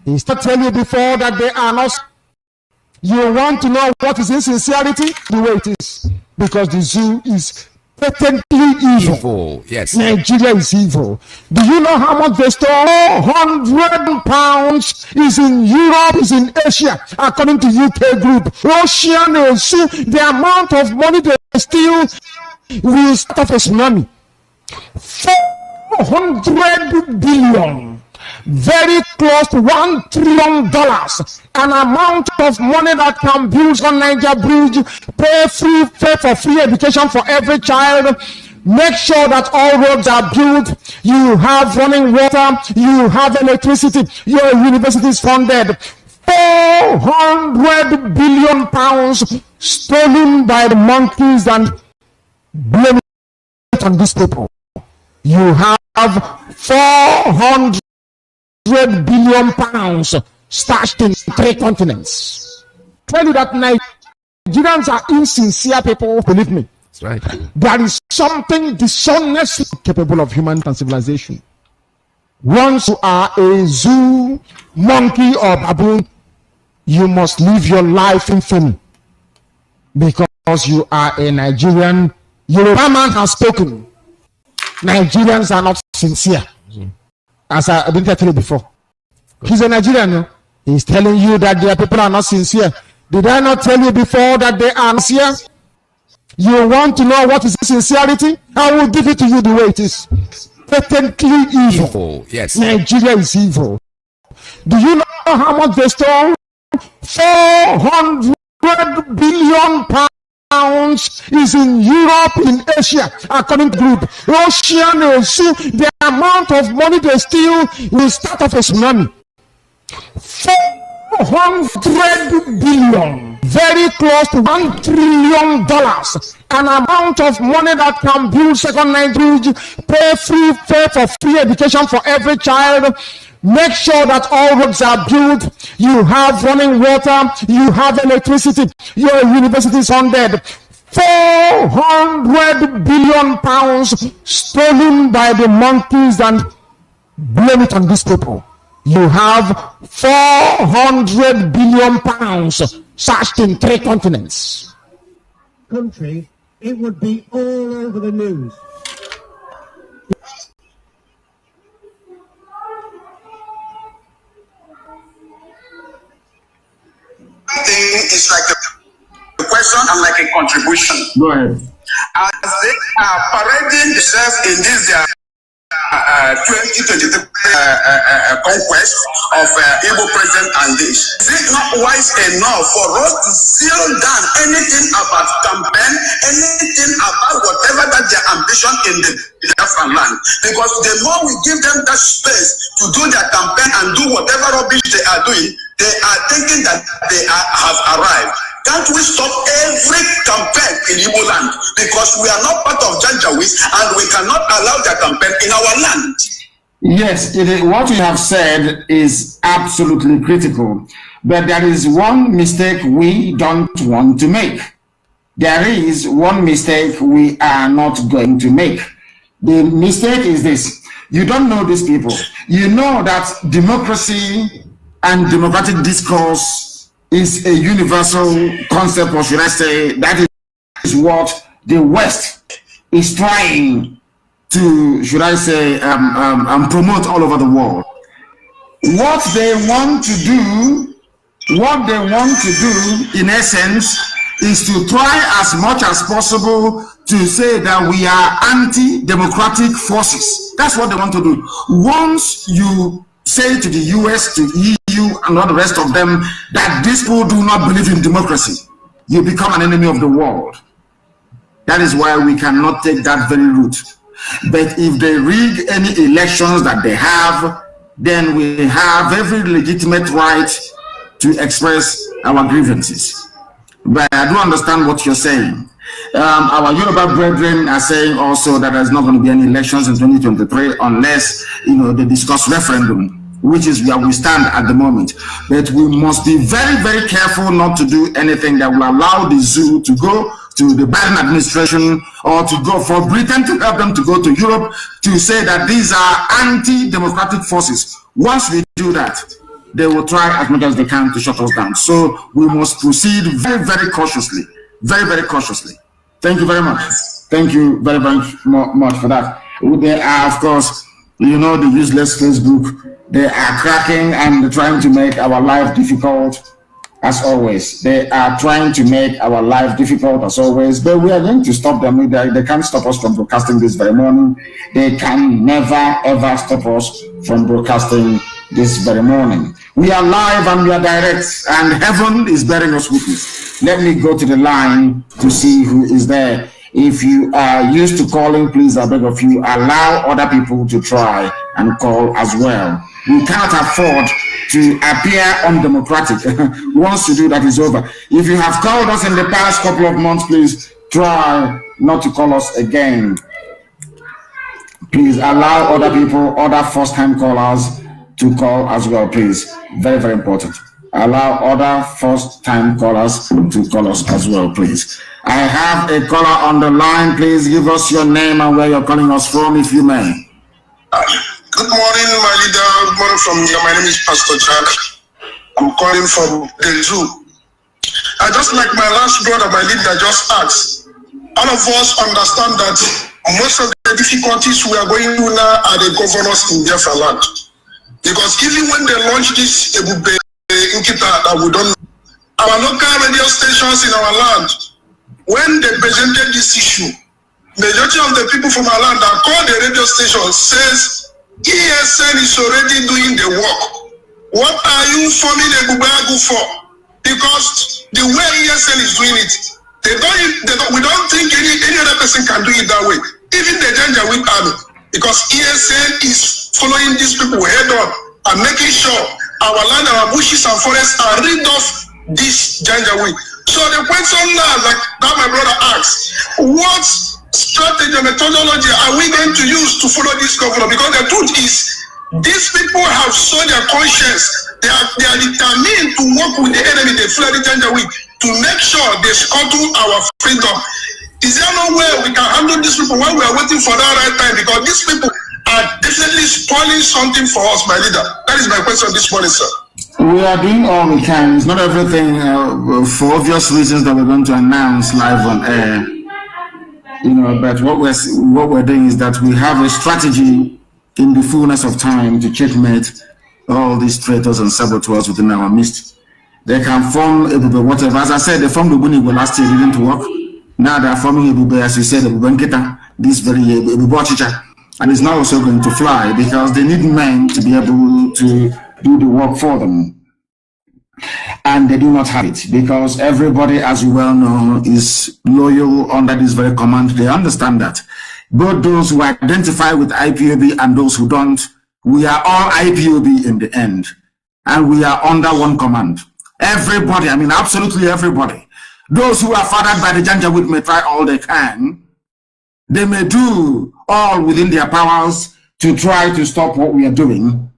He's not telling you before that they are not. You want to know what is insincerity? The way it is. Because the zoo is patently evil. Yes. Nigeria is evil. Do you know how much they stole? £100 is in Europe, is in Asia, according to UK group. Russian zoo, the amount of money they steal will start off a tsunami. 400 billion. Very close to $1 trillion, an amount of money that can build on Niger Bridge, pay for free education for every child, make sure that all roads are built, you have running water, you have electricity, your university is funded. £400 billion stolen by the monkeys, and blame it on these people. You have 400 billion stashed in 3 continents. Tell you that Nigerians are insincere people, believe me. That's right. There is something dishonestly capable of human and civilization. Once you are a zoo, monkey, or baboon, you must live your life in fame. Because you are a Nigerian. Yoruba man has spoken. Nigerians are not sincere. As I didn't tell you before. He's a Nigerian. No? He's telling you that their people are not sincere. Did I not tell you before that they are sincere? You want to know what is sincerity? I will give it to you the way it is. Patently evil. Yes. Nigeria is evil. Do you know how much they stole? £400 billion is in Europe, in Asia, according to group. Russian zoo, the amount of money they steal will start off a tsunami. 400 billion, very close to $1 trillion, an amount of money that can build second line bridge, pay for free education for every child, make sure that all roads are built, you have running water, you have electricity, your university is funded. £400 billion stolen by the monkeys, and blame it on these people. You have £400 billion stashed in 3 continents. Country, it would be all over the news. I think it's like a question and like a contribution. Go ahead. As they are parading themselves in this their 2023 conquest of Igbo president and this, is it not wise enough for us to seal down anything about campaign, anything about whatever that their ambition in the Biafran land? Because the more we give them that space to do their campaign and do whatever rubbish they are doing, they are thinking that they have arrived. Can't we stop every campaign in Igbo land? Because we are not part of Janjaweed and we cannot allow their campaign in our land. Yes, what you have said is absolutely critical. But there is one mistake we don't want to make. There is one mistake we are not going to make. The mistake is this. You don't know these people. You know that democracy and democratic discourse is a universal concept, or should I say, that is what the West is trying to, should I say, promote all over the world. What they want to do, in essence, is to try as much as possible to say that we are anti-democratic forces. That's what they want to do. Once you say to the US, to EU, and all the rest of them that these people do not believe in democracy, you become an enemy of the world. That is why we cannot take that very route. But if they rig any elections that they have, then we have every legitimate right to express our grievances. But I do understand what you're saying. Our Yoruba brethren are saying also that there's not going to be any elections in 2023 unless, they discuss referendum, which is where we stand at the moment. But we must be very, very careful not to do anything that will allow the zoo to go to the Biden administration, or to go for Britain to help them to go to Europe to say that these are anti-democratic forces. Once we do that, they will try as much as they can to shut us down. So we must proceed very, very cautiously. Very, very cautiously. Thank you very much. Thank you very, very much for that. There are, of course, you know, the useless Facebook. They are cracking and trying to make our life difficult as always. They are trying to make our life difficult as always, but we are going to stop them. They can't stop us from broadcasting this very morning. They can never ever stop us from broadcasting this very morning. We are live and we are direct, and heaven is bearing us witness. Let me go to the line to see who is there. If you are used to calling, please, I beg of you, allow other people to try and call as well. We cannot afford to appear undemocratic. Once you do that, is over. If you have called us in the past couple of months, please try not to call us again. Please allow other people, other first-time callers to call as well, please. Very, very important. Allow other first-time callers to call us as well, please. I have a caller on the line. Please give us your name and where you're calling us from, if you may. Good morning, my leader. Good morning from here. My name is Pastor Jack. I'm calling from the zoo. I just like my last brother, my leader, just asked. All of us understand that most of the difficulties we are going through now are the governors in Biafra land. Because even when they launched this Ebube Nkita that we don't know, our local radio stations in our land, when they presented this issue, majority of the people from our land that call the radio station says ESN is already doing the work. What are you forming a Bubagu for? Because the way ESN is doing it, we don't think any other person can do it that way. Even the Janjaweed army, because ESN is following these people head on and making sure our land, our bushes and forests are rid of this Janjaweed. So the question now, like that my brother asked, what strategy and methodology are we going to use to follow this governor? Because the truth is, these people have shown their conscience. They are determined to work with the enemy, the Fulani Janjaweed, to make sure they scuttle our freedom. Is there no way we can handle these people while we are waiting for that right time? Because these people are definitely spoiling something for us, my leader. That is my question this morning, sir. We are doing all we can. It's not everything for obvious reasons that we're going to announce live on air. You know, but what we're doing is that we have a strategy in the fullness of time to checkmate all these traitors and saboteurs within our midst. They can form Ebube whatever. As I said, they formed Ebube last year, it didn't work. Now they are forming Ebube, as you said, Ebube Nkita, this very year, Ebube Ochicha. And it's now also going to fly because they need men to be able to do the work for them. And they do not have it because everybody, as you well know, is loyal under this very command. They understand that. Both those who identify with IPOB and those who don't, we are all IPOB in the end. And we are under one command. Everybody, I mean absolutely everybody. Those who are fathered by the Janjaweed may try all they can. They may do all within their powers to try to stop what we are doing.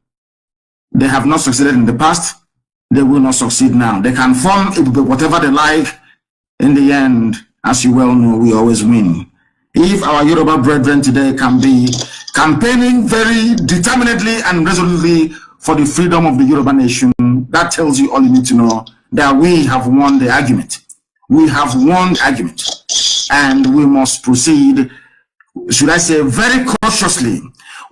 They have not succeeded in the past. They will not succeed now. They can form whatever they like. In the end, as you well know, we always win. If our Yoruba brethren today can be campaigning very determinedly and resolutely for the freedom of the Yoruba nation, that tells you all you need to know, that we have won the argument. We have won the argument. And we must proceed, should I say, very cautiously.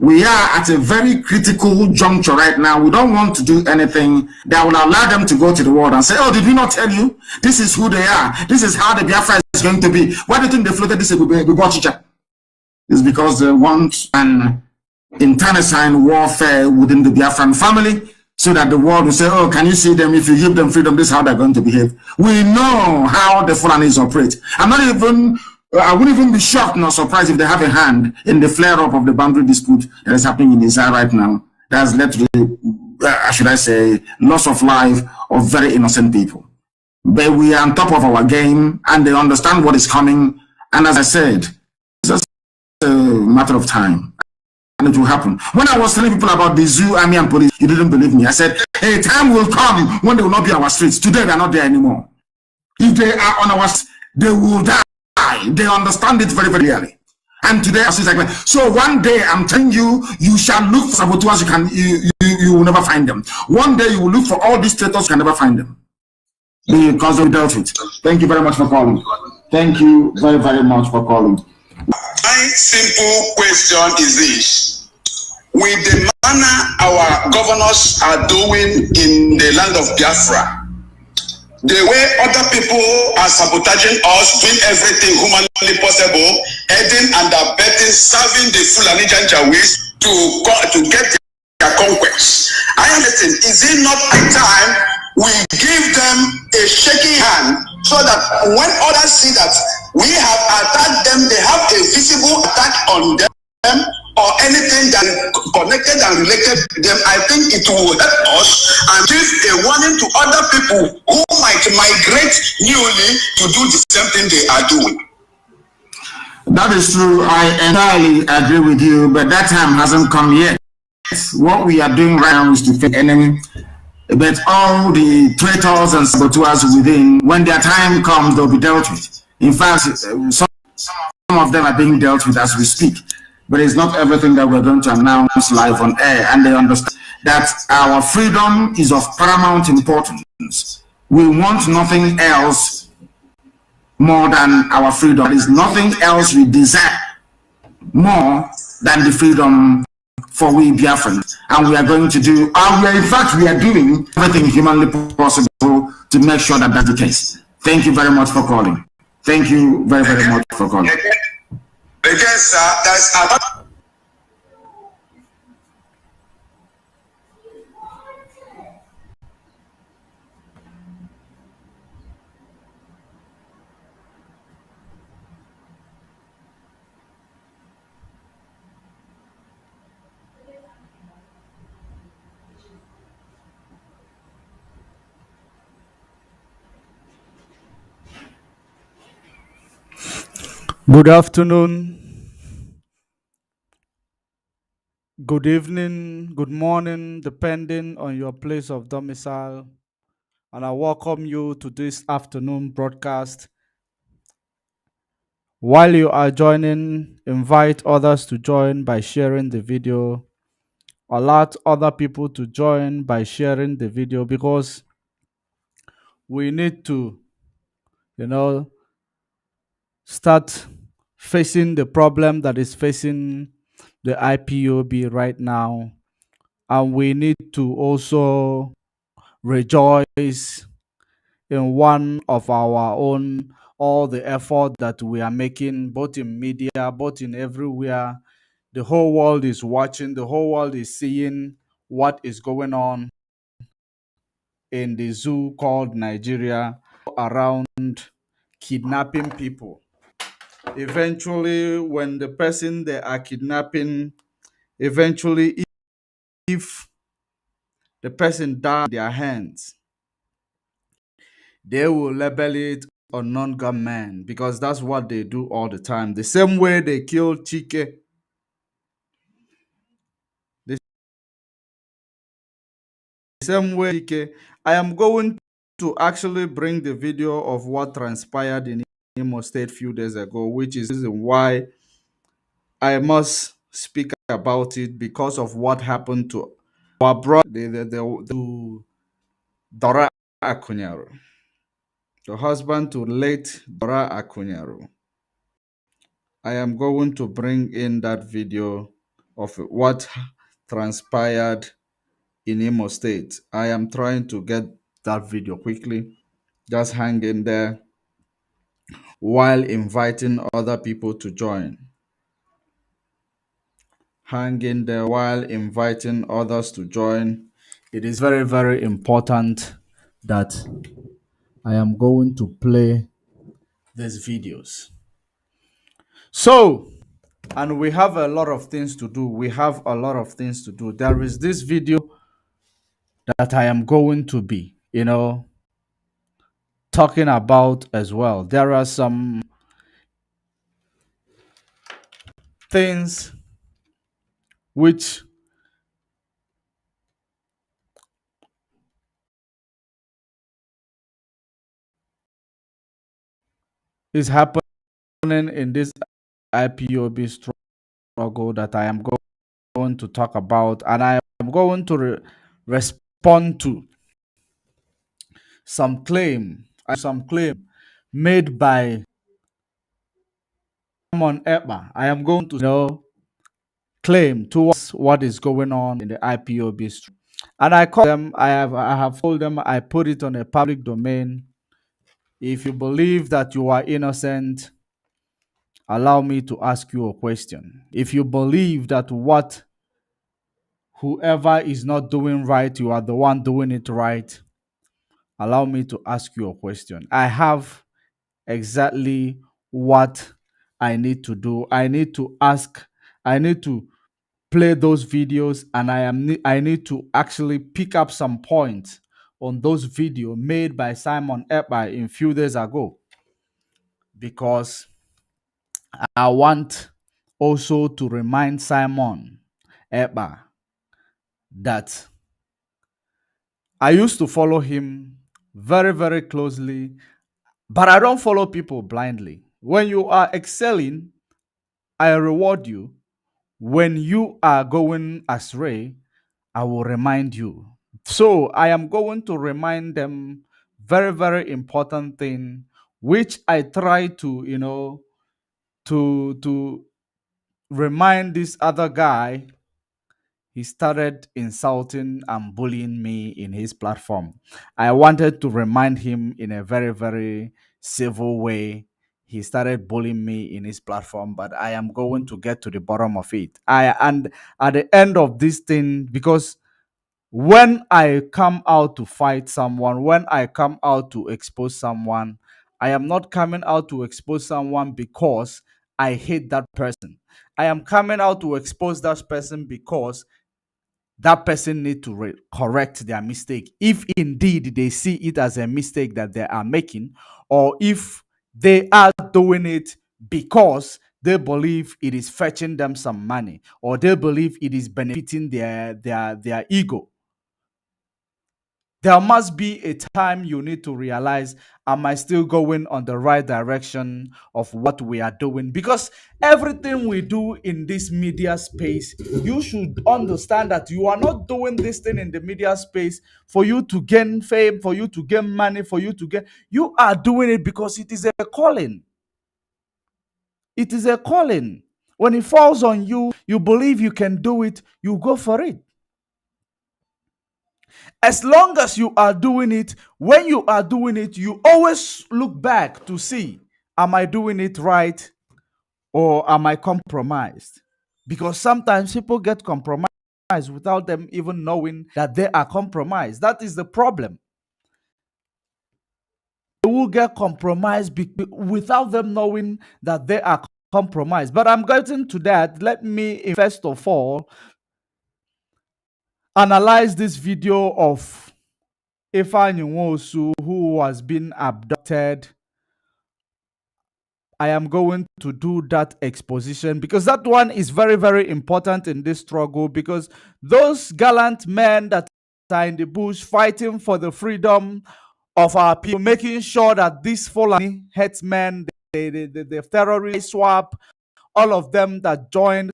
We are at a very critical juncture right now. We don't want to do anything that will allow them to go to the world and say, oh, did we not tell you? This is who they are. This is how the Biafra is going to be. Why do you think they floated this Chicha? It's because they want an internecine warfare within the Biafran family so that the world will say, oh, can you see them? If you give them freedom, this is how they're going to behave. We know how the Fulanis operate. I wouldn't even be shocked nor surprised if they have a hand in the flare-up of the boundary dispute that is happening in Israel right now. That has led to the, should I say, loss of life of very innocent people. But we are on top of our game, and they understand what is coming. And as I said, it's just a matter of time, and it will happen. When I was telling people about the zoo, army, and police, you didn't believe me. I said, a time will come when they will not be our streets. Today, they are not there anymore. If they are on our streets, they will die. They understand it very, very clearly. And today I see like that. So one day I'm telling you, you shall look for saboteurs. You will never find them. One day you will look for all these traitors. You can never find them because they dealt with. Thank you very much for calling. Thank you very much for calling. My simple question is this: with the manner our governors are doing in the land of Biafra, the way other people are sabotaging us, doing everything humanly possible, aiding and abetting, serving the Fulani Janjaweeds to get their conquest. I understand. Is it not a time we give them a shaking hand so that when others see that we have attacked them, they have a visible attack on them? Or anything that connected and related to them, I think it will help us and give a warning to other people who might migrate newly to do the same thing they are doing. That is true. I entirely agree with you, but that time hasn't come yet. What we are doing right now is to face enemy, but all the traitors and saboteurs within, when their time comes, they'll be dealt with. In fact, some of them are being dealt with as we speak. But it's not everything that we're going to announce live on air, and they understand that our freedom is of paramount importance. We want nothing else more than our freedom. There is nothing else we desire more than the freedom for we Biafrans. And we are going to do, in fact, we are doing everything humanly possible to make sure that that's the case. Thank you very much for calling. Thank you very much for calling. Because there's a Good afternoon, good evening, good morning, depending on your place of domicile. And I welcome you to this afternoon broadcast. While you are joining, invite others to join by sharing the video. Alert other people to join by sharing the video because we need to, start facing the problem that is facing the IPOB right now. And we need to also rejoice in one of our own, all the effort that we are making, both in media, both in everywhere. The whole world is watching, the whole world is seeing what is going on in the zoo called Nigeria around kidnapping people. Eventually, when the person they are kidnapping, eventually, if the person dies in their hands, they will label it unknown gunman because that's what they do all the time. The same way they killed Chike, the same way Chike. I am going to actually bring the video of what transpired in Imo State a few days ago, which is why I must speak about it because of what happened to our brother, to Dora Akunyaro, the husband to late Dora Akunyaro. I am going to bring in that video of what transpired in Imo State. I am trying to get that video quickly. Just hang in there while inviting other people to join. Hang in there while inviting others to join. It is very important that I am going to play these videos. So, and we have a lot of things to do. There is this video that I am going to be, talking about as well. There are some things which is happening in this IPOB struggle that I am going to talk about, and I am going to respond to some claim made by Simon Ekpa. I am going to claim towards what is going on in the IPOB struggle. And I call them, I have told them, I put it on a public domain. If you believe that you are innocent, allow me to ask you a question. If you believe that what whoever is not doing right, you are the one doing it right, allow me to ask you a question. I have exactly what I need to do. I need to play those videos, and I need to actually pick up some points on those videos made by Simon Ekpa a few days ago, because I want also to remind Simon Ekpa that I used to follow him very, very closely, but I don't follow people blindly. When you are excelling, I reward you. When you are going astray, I will remind you. So I am going to remind them very, very important thing, which I try to, to remind this other guy. He started insulting and bullying me in his platform. I wanted to remind him in a very, very civil way. He started bullying me in his platform, but I am going to get to the bottom of it. And at the end of this thing, because when I come out to fight someone, when I come out to expose someone, I am not coming out to expose someone because I hate that person. I am coming out to expose that person because that person need to correct their mistake, if indeed they see it as a mistake that they are making, or if they are doing it because they believe it is fetching them some money, or they believe it is benefiting their ego. There must be a time you need to realize, am I still going on the right direction of what we are doing? Because everything we do in this media space, you should understand that you are not doing this thing in the media space for you to gain fame, for you to gain money, you are doing it because it is a calling. It is a calling. When it falls on you, you believe you can do it, you go for it. As long as you are doing it, when you are doing it, you always look back to see, am I doing it right, or am I compromised? Because sometimes people get compromised without them even knowing that they are compromised. That is the problem. They will get compromised without them knowing that they are compromised. But I'm getting to that. Let me first of all analyze this video of Ifeanyi Nwosu, who has been abducted. I am going to do that exposition because that one is very, very important in this struggle, because those gallant men that are in the bush fighting for the freedom of our people, making sure that these Fulani headsmen, the terrorist swap, all of them that joined,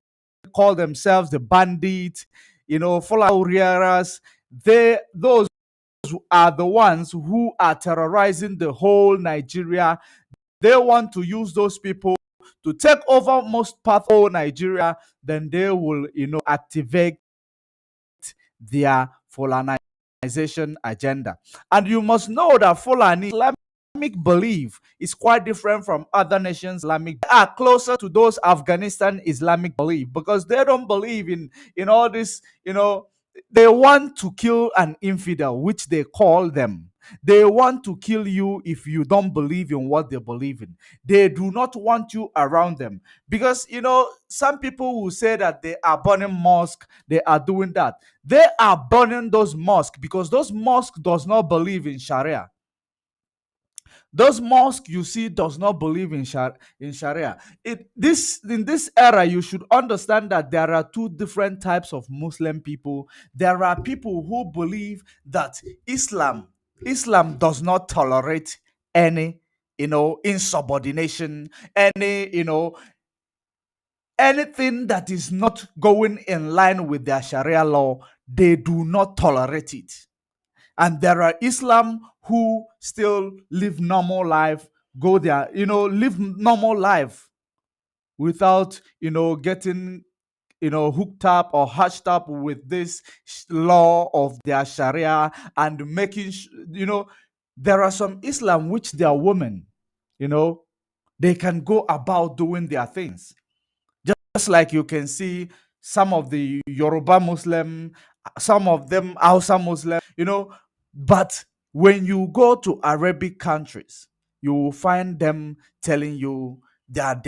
call themselves the bandits, Fulani warriors, those are the ones who are terrorizing the whole Nigeria. They want to use those people to take over most part of Nigeria. Then they will, activate their Fulanization agenda. And you must know that Fulani Islamic belief is quite different from other nations' Islamic. They are closer to those Afghanistan Islamic belief, because they don't believe in all this, they want to kill an infidel, which they call them. They want to kill you if you don't believe in what they believe in. They do not want you around them, because some people will say that they are burning mosque, they are doing that. They are burning those mosques because those mosques does not believe in Sharia. Those mosques you see does not believe in Sharia. In this era, you should understand that there are two different types of Muslim people. There are people who believe that Islam does not tolerate any insubordination, any Anything that is not going in line with their Sharia law, they do not tolerate it. And there are Islam who still live normal life, go there, live normal life without, getting, hooked up or hatched up with this law of their Sharia and making, there are some Islam which they are women, they can go about doing their things. Just like you can see some of the Yoruba Muslim, some of them Hausa Muslim, but when you go to Arabic countries, you will find them telling you that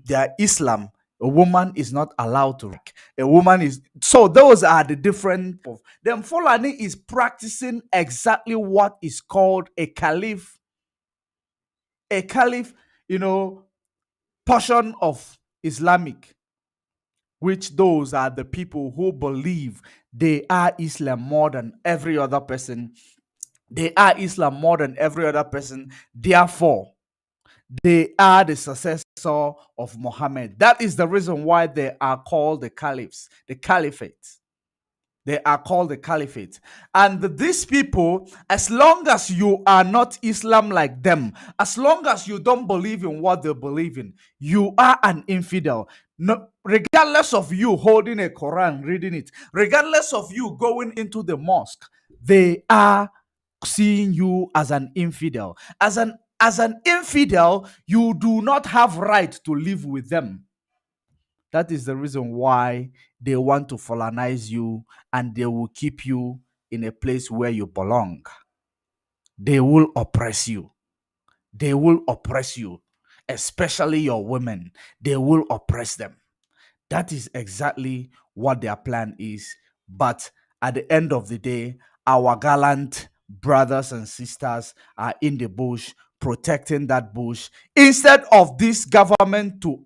their Islam, a woman is not allowed to work. A woman is, so those are the different of them. Fulani is practicing exactly what is called a caliph, you know, portion of Islamic, which those are the people who believe they are Islam more than every other person. They are Islam more than every other person. Therefore, they are the successor of Muhammad. That is the reason why they are called the caliphs, the caliphate. They are called the caliphate. And these people, as long as you are not Islam like them, as long as you don't believe in what they believe in, you are an infidel. No, regardless of you holding a Quran, reading it, regardless of you going into the mosque, they are seeing you as an infidel. As an infidel, you do not have right to live with them. That is the reason why they want to colonize you, and they will keep you in a place where you belong. They will oppress you. They will oppress you, especially your women. They will oppress them. That is exactly what their plan is. But at the end of the day, our gallant brothers and sisters are in the bush, protecting that bush, instead of this government to,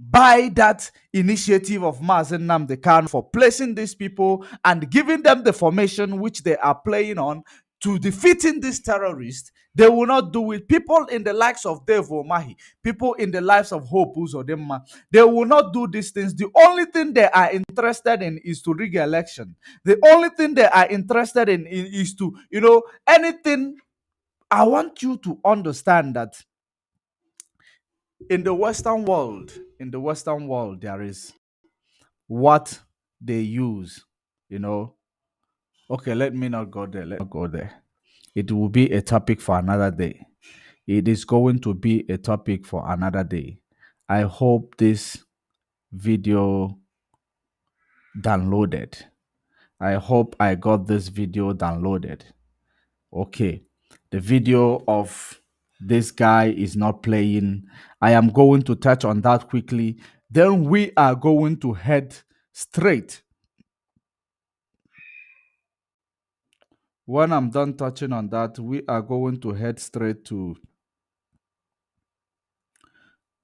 buy that initiative of Mazen Nnamdi Kanu for placing these people and giving them the formation which they are playing on to defeating these terrorists. They will not do it. People in the likes of Dave Omahi, people in the lives of Hope Uzodinma, they will not do these things. The only thing they are interested in is to rig election. The only thing they are interested in is to, anything. I want you to understand that in the Western world, there is what they use, Okay, let me not go there. Let me not go there. It will be a topic for another day. It is going to be a topic for another day. I hope this video downloaded. I hope I got this video downloaded. Okay. The video of this guy is not playing. I am going to touch on that quickly. Then we are going to head straight. When I'm done touching on that, we are going to head straight to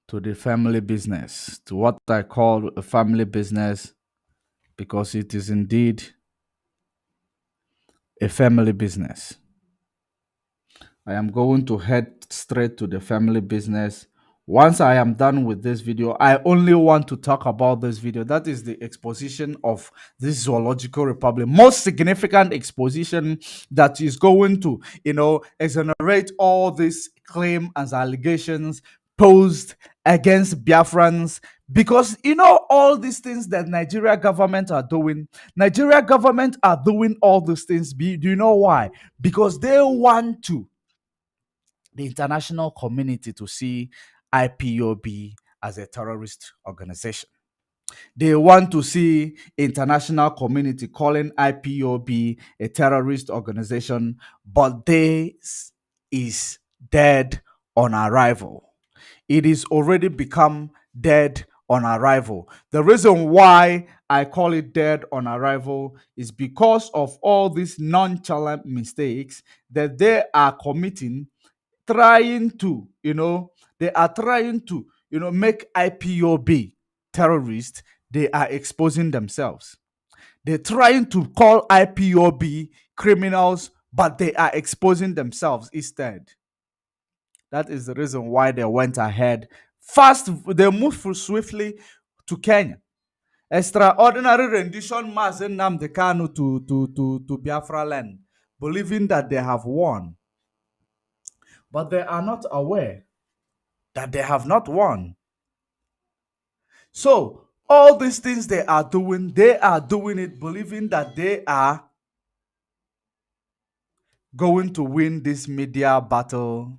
the family business, to what I call a family business, because it is indeed a family business. I am going to head straight to the family business. Once I am done with this video, I only want to talk about this video. That is the exposition of this zoological republic. Most significant exposition that is going to, exonerate all these claims and allegations posed against Biafrans, because all these things that Nigeria government are doing. Nigeria government are doing all these things. Do you know why? Because they want the international community to see IPOB as a terrorist organization. They want to see international community calling IPOB a terrorist organization, but this is dead on arrival. It is already become dead on arrival. The reason why I call it dead on arrival is because of all these nonchalant mistakes that they are committing, trying to, make IPOB terrorists. They are exposing themselves. They're trying to call IPOB criminals, but they are exposing themselves instead. That is the reason why they went ahead They move swiftly to Kenya. Extraordinary rendition Mazen Nnamdi Kanu to Biafra land, believing that they have won. But they are not aware that they have not won. So, all these things they are doing it believing that they are going to win this media battle.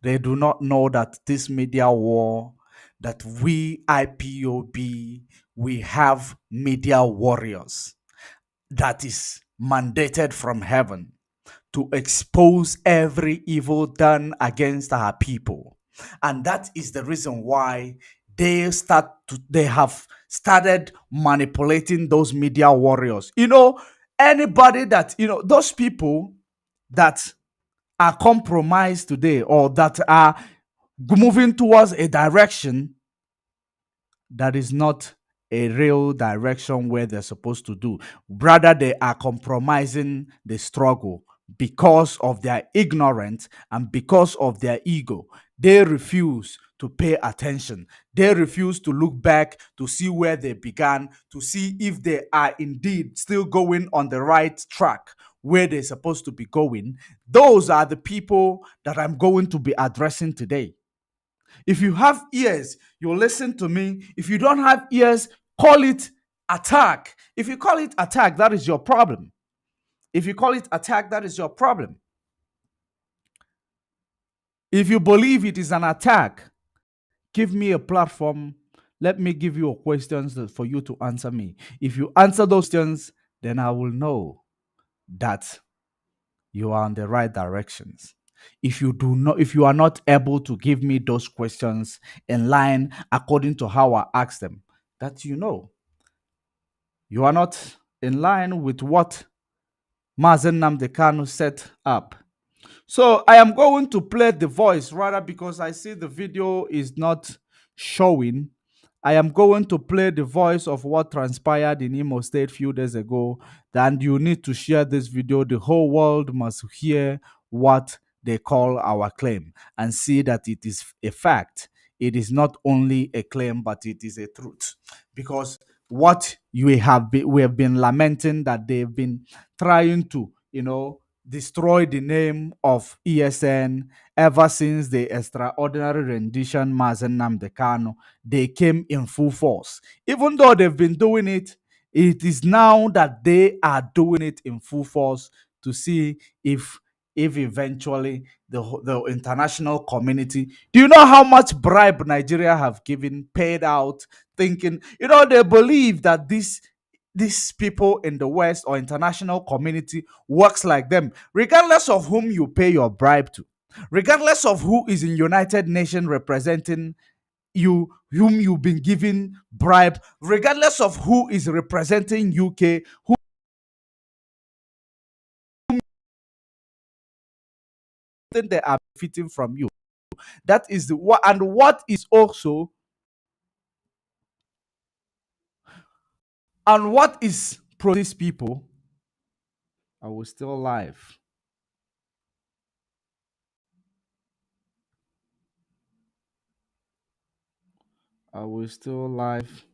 They do not know that this media war, that we IPOB, we have media warriors that is mandated from heaven to expose every evil done against our people. And that is the reason why they have started manipulating those media warriors. Anybody that, those people that are compromised today or that are moving towards a direction that is not a real direction where they're supposed to do. Rather, they are compromising the struggle because of their ignorance and because of their ego. They refuse to pay attention. They refuse to look back to see where they began, to see if they are indeed still going on the right track where they're supposed to be going. Those are the people that I'm going to be addressing today. If you have ears, you'll listen to me. If you don't have ears, call it attack. If you call it attack, that is your problem. If you call it attack, that is your problem. If you believe it is an attack, give me a platform. Let me give you questions for you to answer me. If you answer those questions, then I will know that you are on the right directions. If you are not able to give me those questions in line according to how I ask them, that you are not in line with what Mazen Nnamdi Kanu set up. So I am going to play the voice rather because I see the video is not showing. I am going to play the voice of what transpired in Imo State a few days ago. And you need to share this video. The whole world must hear what they call our claim and see that it is a fact. It is not only a claim, but it is a truth. Because what we have been lamenting that they've been trying to, destroy the name of ESN ever since the extraordinary rendition Mazen Nnamdi Kanu. They came in full force. Even though they've been doing it, it is now that they are doing it in full force to see if eventually the international community. Do you know how much bribe Nigeria have paid out, thinking, they believe that these people in the West or international community works like them, regardless of whom you pay your bribe to, regardless of who is in United Nations representing you, whom you've been giving bribe, regardless of who is representing UK, who they are benefiting from you. That is what, and what is also, and what is pro these people. I was still alive. I was still alive.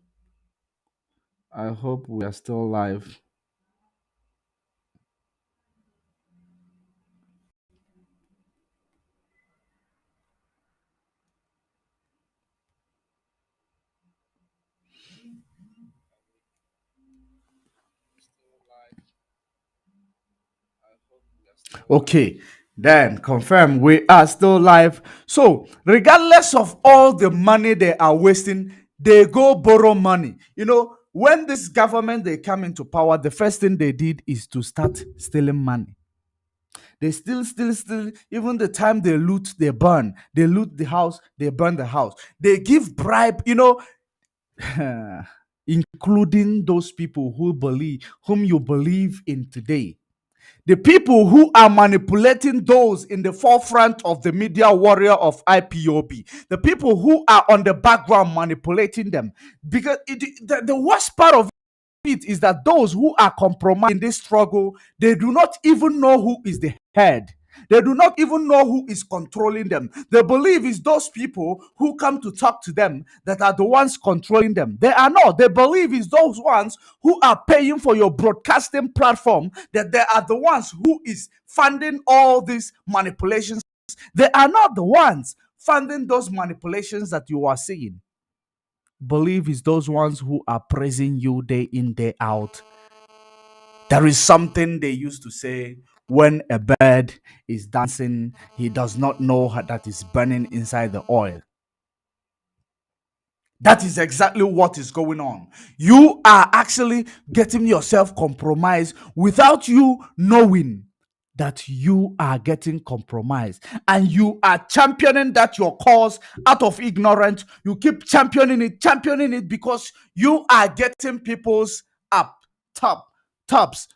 I hope we are still live. Okay, then confirm we are still live. So, regardless of all the money they are wasting, they go borrow money. When this government they come into power, the first thing they did is to start stealing money. They still. Even the time they loot, they burn. They loot the house, they burn the house. They give bribe, including those people whom you believe in today. The people who are manipulating those in the forefront of the media warrior of IPOB, the people who are on the background manipulating them. Because the worst part of it is that those who are compromised in this struggle, they do not even know who is the head. They do not even know who is controlling them. They believe it's those people who come to talk to them that are the ones controlling them. They are not. They believe it's those ones who are paying for your broadcasting platform, that they are the ones who is funding all these manipulations. They are not the ones funding those manipulations that you are seeing. Believe it's those ones who are praising you day in, day out. There is something they used to say: when a bird is dancing, he does not know that is burning inside the oil. That is exactly what is going on. You are actually getting yourself compromised without you knowing that you are getting compromised, and you are championing that your cause out of ignorance. You keep championing it because you are getting people's up, tops.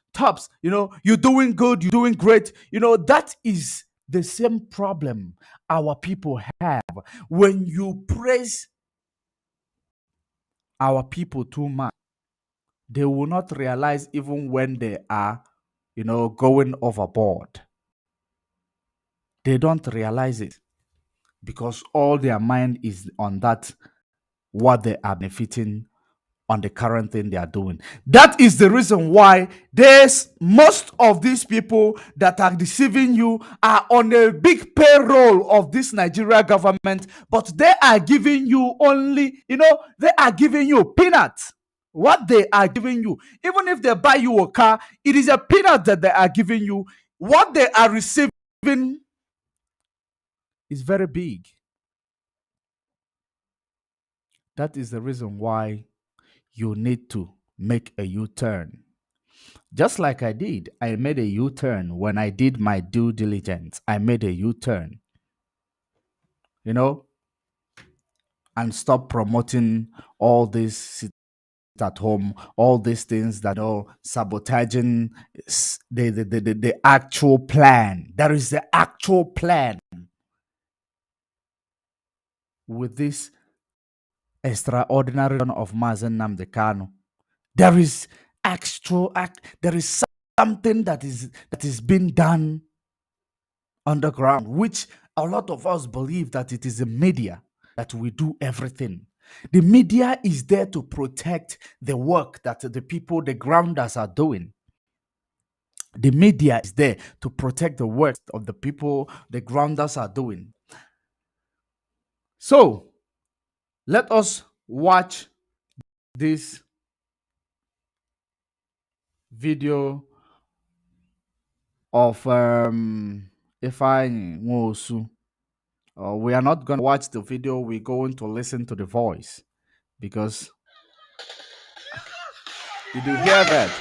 You're doing good, you're doing great. That is the same problem our people have. When you praise our people too much, they will not realize even when they are, going overboard. They don't realize it because all their mind is on that, what they are benefiting on the current thing they are doing. That is the reason why there's most of these people that are deceiving you are on a big payroll of this Nigeria government, but they are giving you only, they are giving you peanuts. What they are giving you, even if they buy you a car, it is a peanut that they are giving you. What they are receiving is very big. That is the reason why you need to make a U-turn. Just like I did, I made a U-turn when I did my due diligence. I made a U-turn, and stop promoting all this sit at home, all these things that are sabotaging the actual plan. There is the actual plan with this extraordinary of Mazen Nnamdi Kanu. There is there is something that is being done underground, which a lot of us believe that it is the media that we do everything. The media is there to protect the work that the people, the grounders, are doing. The media is there to protect the work of the people, the grounders are doing. So let us watch this video of Ifeanyi Nwosu. We are not going to watch the video. We're going to listen to the voice, because did you hear that?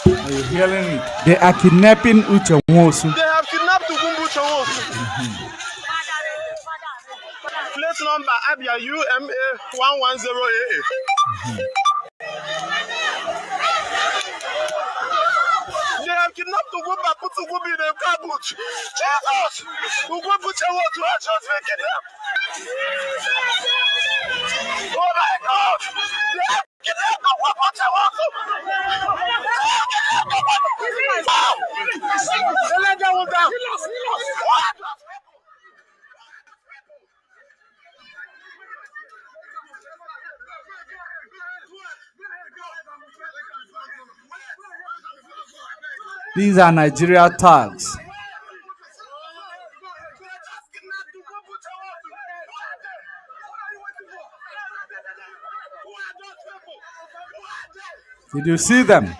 Are you hearing it? They are kidnapping Uche Nwosu. They have kidnapped Uche Nwosu. Plate number Abia UMA 110AA. They have kidnapped Ugwumba, put Ugwumba in a car boot. Jesus! Ugwumba Uche Nwosu are just making them. Oh my God! They have kidnapped Ugwumba Uche Nwosu. They let that one down. What? These are Nigeria thugs. Did you see them?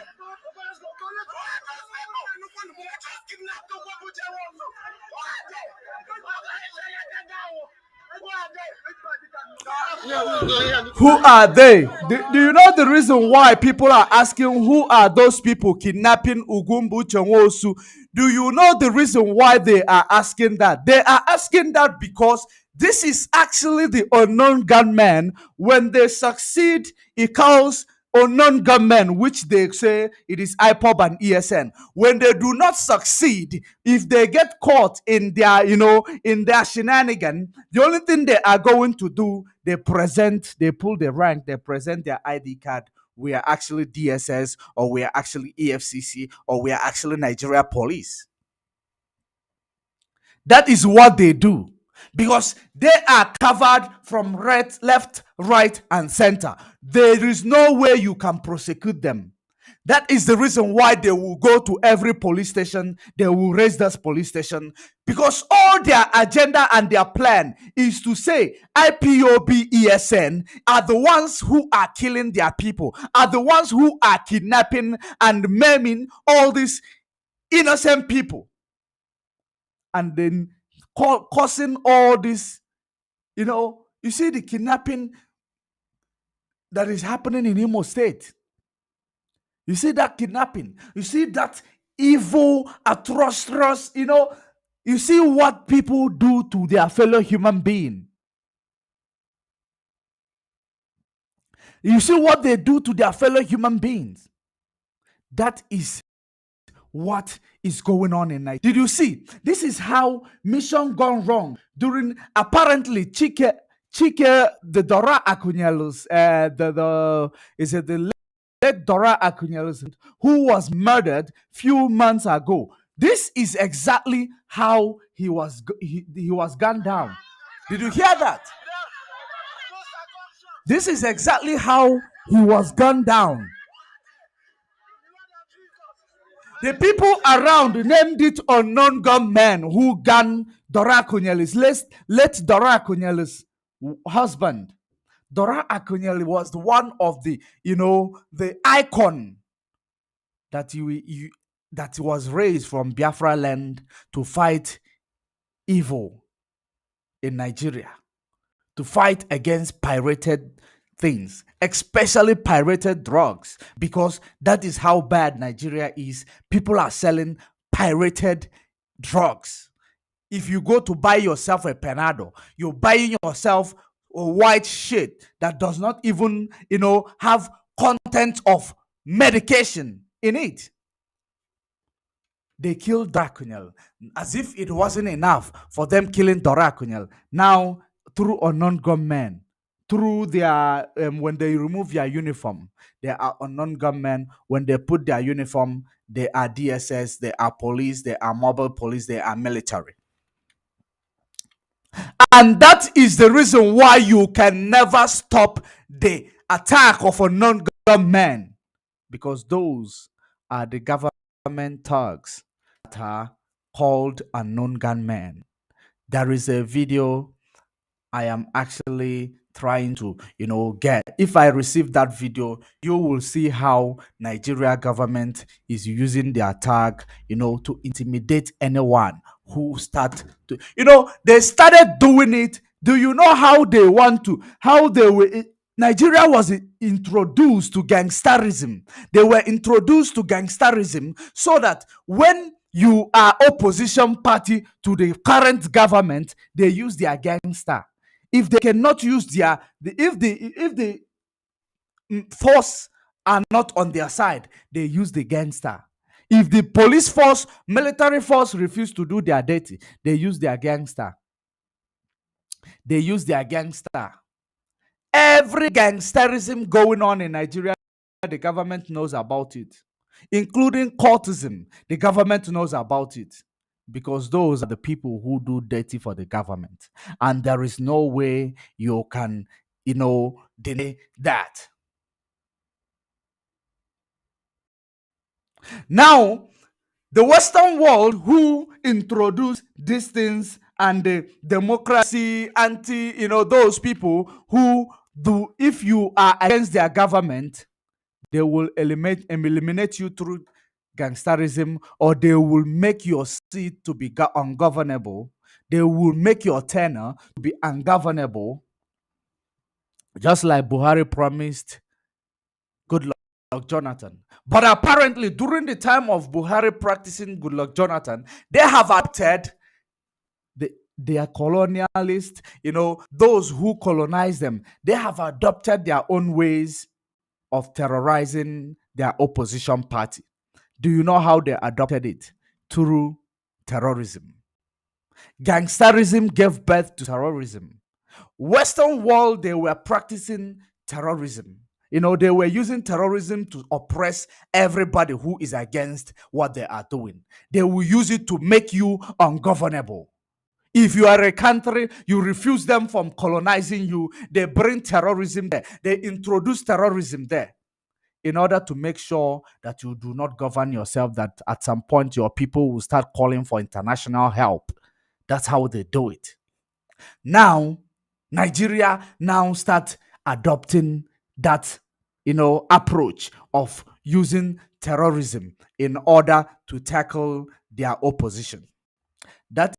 Who are they? Do you know the reason why people are asking who are those people kidnapping Ugwumba Uche Nwosu? Do you know the reason why they are asking that? They are asking that because this is actually the unknown gunmen. When they succeed, it calls unknown gunmen, which they say it is IPOB and ESN. When they do not succeed, if they get caught in their, in their shenanigan, the only thing they are going to do, they pull the rank, they present their ID card. We are actually DSS, or we are actually EFCC, or we are actually Nigeria police. That is what they do, because they are covered from right, left, right, and center. There is no way you can prosecute them. That is the reason why they will go to every police station. They will raise this police station, because all their agenda and their plan is to say IPOB ESN are the ones who are killing their people, are the ones who are kidnapping and maiming all these innocent people, and then causing all this. You see the kidnapping that is happening in Imo State. You see that kidnapping. You see that evil, atrocious, you see what people do to their fellow human being. You see what they do to their fellow human beings. That is what is going on in Nigeria. Did you see? This is how mission gone wrong during apparently Chike the Dora Akunyelus, the late Dora Akunyelus, who was murdered few months ago. This is exactly how he was gunned down. Did you hear that? This is exactly how he was gunned down. The people around named it unknown gunmen who gunned Dora Akunyelus, late Dora Akunyelus' husband. Dora Akunyeli was one of the, the icon that that was raised from Biafra land to fight evil in Nigeria, to fight against pirated things, especially pirated drugs, because that is how bad Nigeria is. People are selling pirated drugs. If you go to buy yourself a Panado, you're buying yourself a white shit that does not even, have content of medication in it. They killed Dora as if it wasn't enough for them killing Dora Akunyel. Now, through unknown gunmen, through their, when they remove their uniform, they are unknown gunmen. When they put their uniform, they are DSS, they are police, they are mobile police, they are military. And that is the reason why you can never stop the attack of unknown gunmen, because those are the government thugs that are called unknown gunmen. There is a video I am actually trying to, get. If I receive that video, you will see how Nigeria government is using their tag, to intimidate anyone who start to, they started doing it. Do you know how they were? Nigeria was introduced to gangsterism. They were introduced to gangsterism so that when you are opposition party to the current government, they use their gangster. If they cannot use if the force are not on their side, they use the gangster. If the police force, military force refuse to do their duty, they use their gangster. They use their gangster. Every gangsterism going on in Nigeria, the government knows about it, including cultism. The government knows about it, because those are the people who do dirty for the government, and there is no way you can, deny that. Now, the Western world who introduced these things, and the democracy, those people who do, if you are against their government, they will eliminate you through gangsterism, or they will make your seat to be ungovernable. They will make your tenure to be ungovernable, just like Buhari promised Good Luck Jonathan. But apparently, during the time of Buhari practicing Goodluck Jonathan, they have adopted they are colonialists, those who colonize them. They have adopted their own ways of terrorizing their opposition party. Do you know how they adopted it? Through terrorism. Gangsterism gave birth to terrorism. Western world, they were practicing terrorism. They were using terrorism to oppress everybody who is against what they are doing. They will use it to make you ungovernable. If you are a country, you refuse them from colonizing you, they bring terrorism there. They introduce terrorism there in order to make sure that you do not govern yourself, that at some point your people will start calling for international help. That's how they do it. Now, Nigeria now start adopting that, approach of using terrorism in order to tackle their opposition. That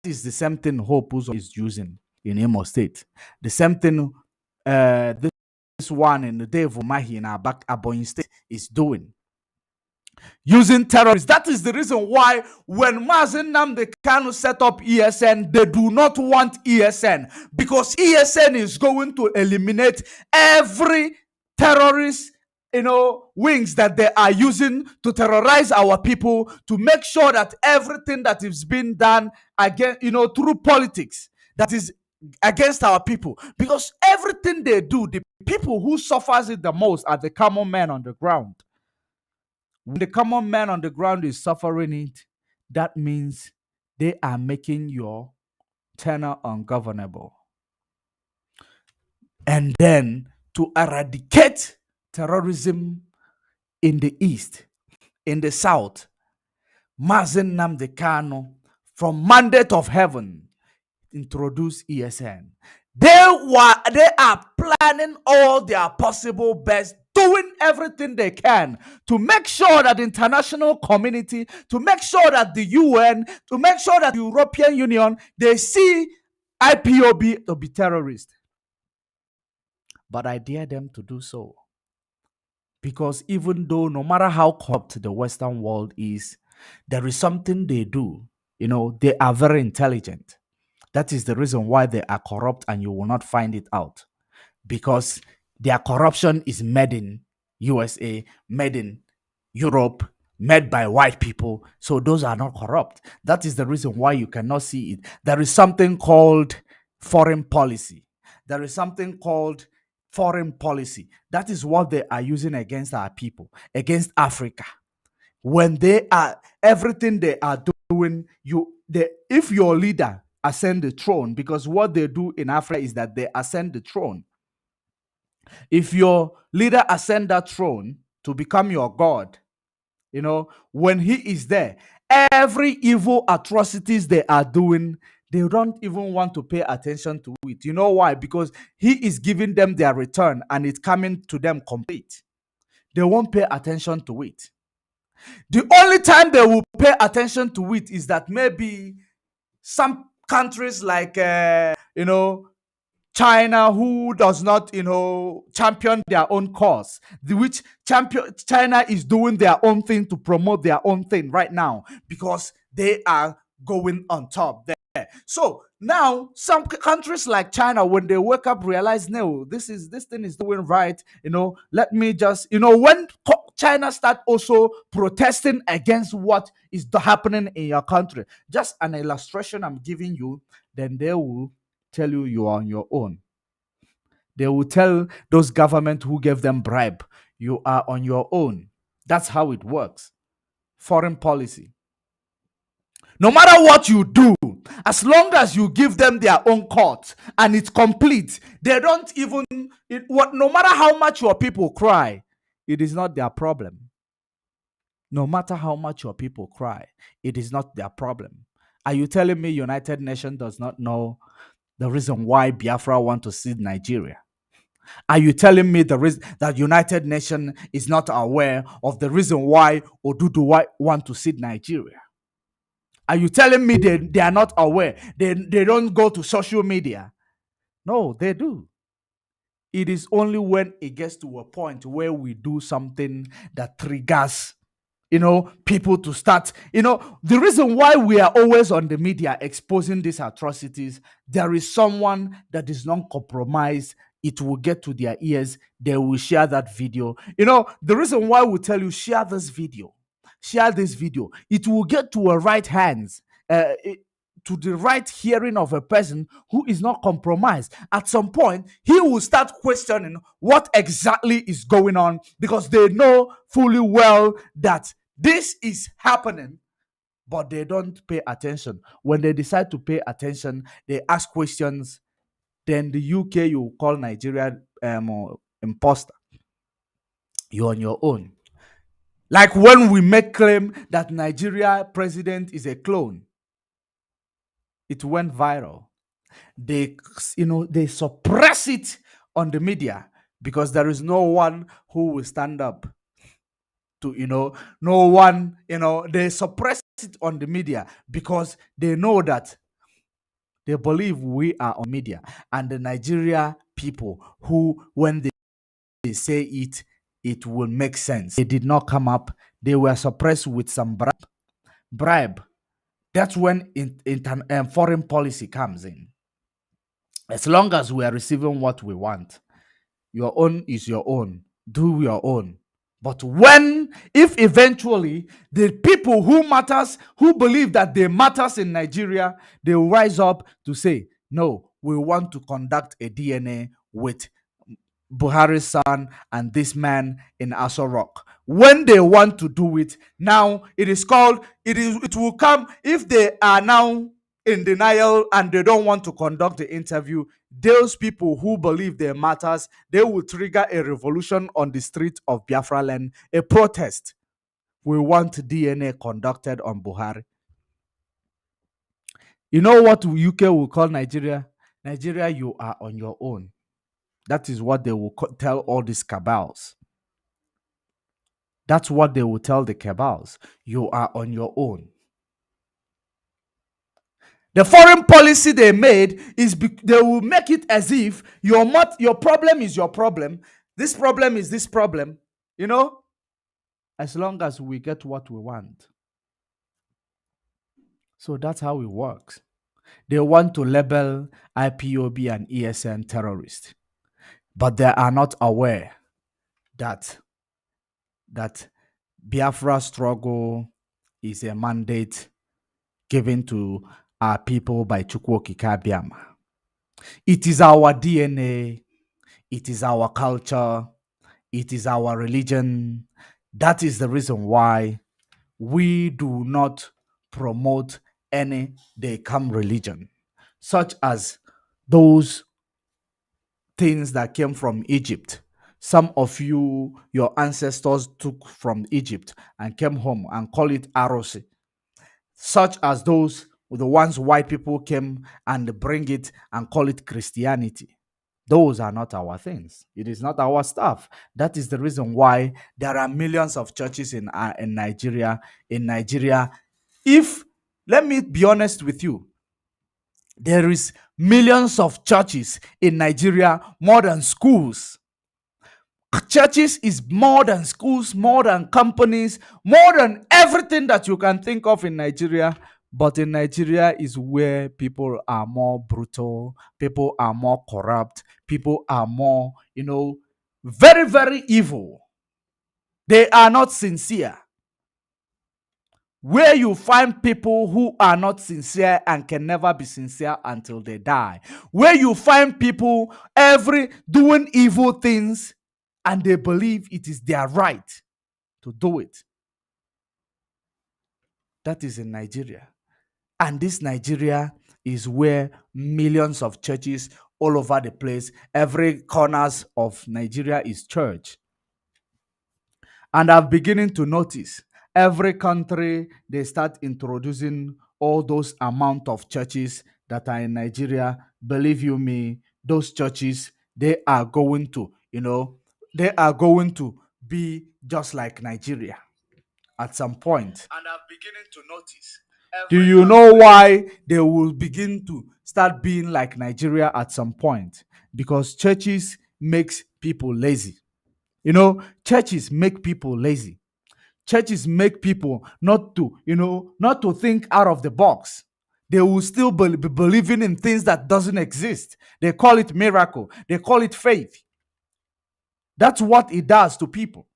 is the same thing Hope Uzor is using in Imo State. The same thing this one in the Dave Umahi in Abonyi State is doing. Using terrorists. That is the reason why when Mazen Nnamdi Kanu set up ESN, they do not want ESN, because ESN is going to eliminate every terrorist wings that they are using to terrorize our people, to make sure that everything that is being done again, through politics, that is against our people. Because everything they do, the people who suffers it the most are the common man on the ground. When the common man on the ground is suffering it, that means they are making your tenor ungovernable. And then to eradicate terrorism in the east, in the south, Mazen Nnamdi Kanu, from mandate of heaven, introduced ESN. They are planning all their possible best, doing everything they can to make sure that the international community, to make sure that the UN, to make sure that the European Union, they see IPOB to be terrorist. But I dare them to do so. Because even though, no matter how corrupt the Western world is, there is something they do. They are very intelligent. That is the reason why they are corrupt, and you will not find it out. Because their corruption is made in USA, made in Europe, made by white people. So those are not corrupt. That is the reason why you cannot see it. There is something called foreign policy. There is something called foreign policy. That is what they are using against our people, against Africa. When everything they are doing, if your leader ascend the throne, because what they do in Africa is that they ascend the throne. If your leader ascend that throne to become your God, when he is there, every evil atrocities they are doing, they don't even want to pay attention to it. You know why? Because he is giving them their return and it's coming to them complete. They won't pay attention to it. The only time they will pay attention to it is that maybe some countries like, China, who does not, champion their own cause, which China is doing their own thing to promote their own thing right now because they are going on top there. So now some countries like China, when they wake up, realize, no, this thing is doing right. Let me just, when China start also protesting against what is happening in your country, just an illustration I'm giving you, then they will tell you are on your own. They will tell those government who gave them bribe, you are on your own. That's how it works. Foreign policy. No matter what you do, as long as you give them their own court and it's complete, they don't even, no matter how much your people cry, it is not their problem. No matter how much your people cry, it is not their problem. Are you telling me United Nations does not know the reason why Biafra want to cede Nigeria? Are you telling me the reason that United Nations is not aware of the reason why Oduduwa want to cede Nigeria? Are you telling me they are not aware? They don't go to social media? No, they do. It is only when it gets to a point where we do something that triggers, people to start. The reason why we are always on the media exposing these atrocities, there is someone that is non compromised. It will get to their ears. They will share that video. The reason why we tell you share this video, it will get to a right hands. To the right hearing of a person who is not compromised. At some point, he will start questioning what exactly is going on, because they know fully well that this is happening, but they don't pay attention. When they decide to pay attention, they ask questions. Then the UK, you call Nigeria imposter. You're on your own. Like when we make claim that Nigeria president is a clone, it went viral. They suppress it on the media because there is no one who will stand up to no one. They suppress it on the media because they know that they believe we are on media, and the Nigeria people who, when they say it will make sense. They did not come up. They were suppressed with some bribe. That's when foreign policy comes in. As long as we are receiving what we want, your own is your own. Do your own. But if eventually the people who believe that they matters in Nigeria, they will rise up to say, no, we want to conduct a DNA with Buhari's son and this man in Aso Rock. When they want to do it, now it will come. If they are now in denial and they don't want to conduct the interview, those people who believe their matters, they will trigger a revolution on the street of Biafra land, a protest. We want DNA conducted on Buhari. You know what UK will call Nigeria? Nigeria, you are on your own. That is what they will tell all these cabals. That's what they will tell the cabals. You are on your own. The foreign policy they made is they will make it as if your problem is your problem. This problem is this problem. As long as we get what we want. So that's how it works. They want to label IPOB and ESN terrorists, but they are not aware that Biafra struggle is a mandate given to our people by Chukwu Okike Abiama. It is our DNA, it is our culture, it is our religion. That is the reason why we do not promote any they come religion, such as those things that came from Egypt. Some of your ancestors took from Egypt and came home and call it Arosi, such as the ones white people came and bring it and call it Christianity. Those are not our things. It is not our stuff. That is the reason why there are millions of churches in Nigeria. Let me be honest with you, there is millions of churches in Nigeria more than schools. Churches is more than schools, more than companies, more than everything that you can think of in Nigeria. But in Nigeria is where people are more brutal, people are more corrupt, people are more, very, very evil. They are not sincere. Where you find people who are not sincere and can never be sincere until they die. Where you find people doing evil things and they believe it is their right to do it. That is in Nigeria. And this Nigeria is where millions of churches all over the place, every corners of Nigeria is church. And I'm beginning to notice every country, they start introducing all those amount of churches that are in Nigeria. Believe you me, those churches, they are going to be just like Nigeria at some point. And I'm beginning to notice. Do you know why they will begin to start being like Nigeria at some point? Because churches makes people lazy. Churches make people lazy. Churches make people not to think out of the box. They will still be believing in things that doesn't exist. They call it miracle. They call it faith. That's what it does to people.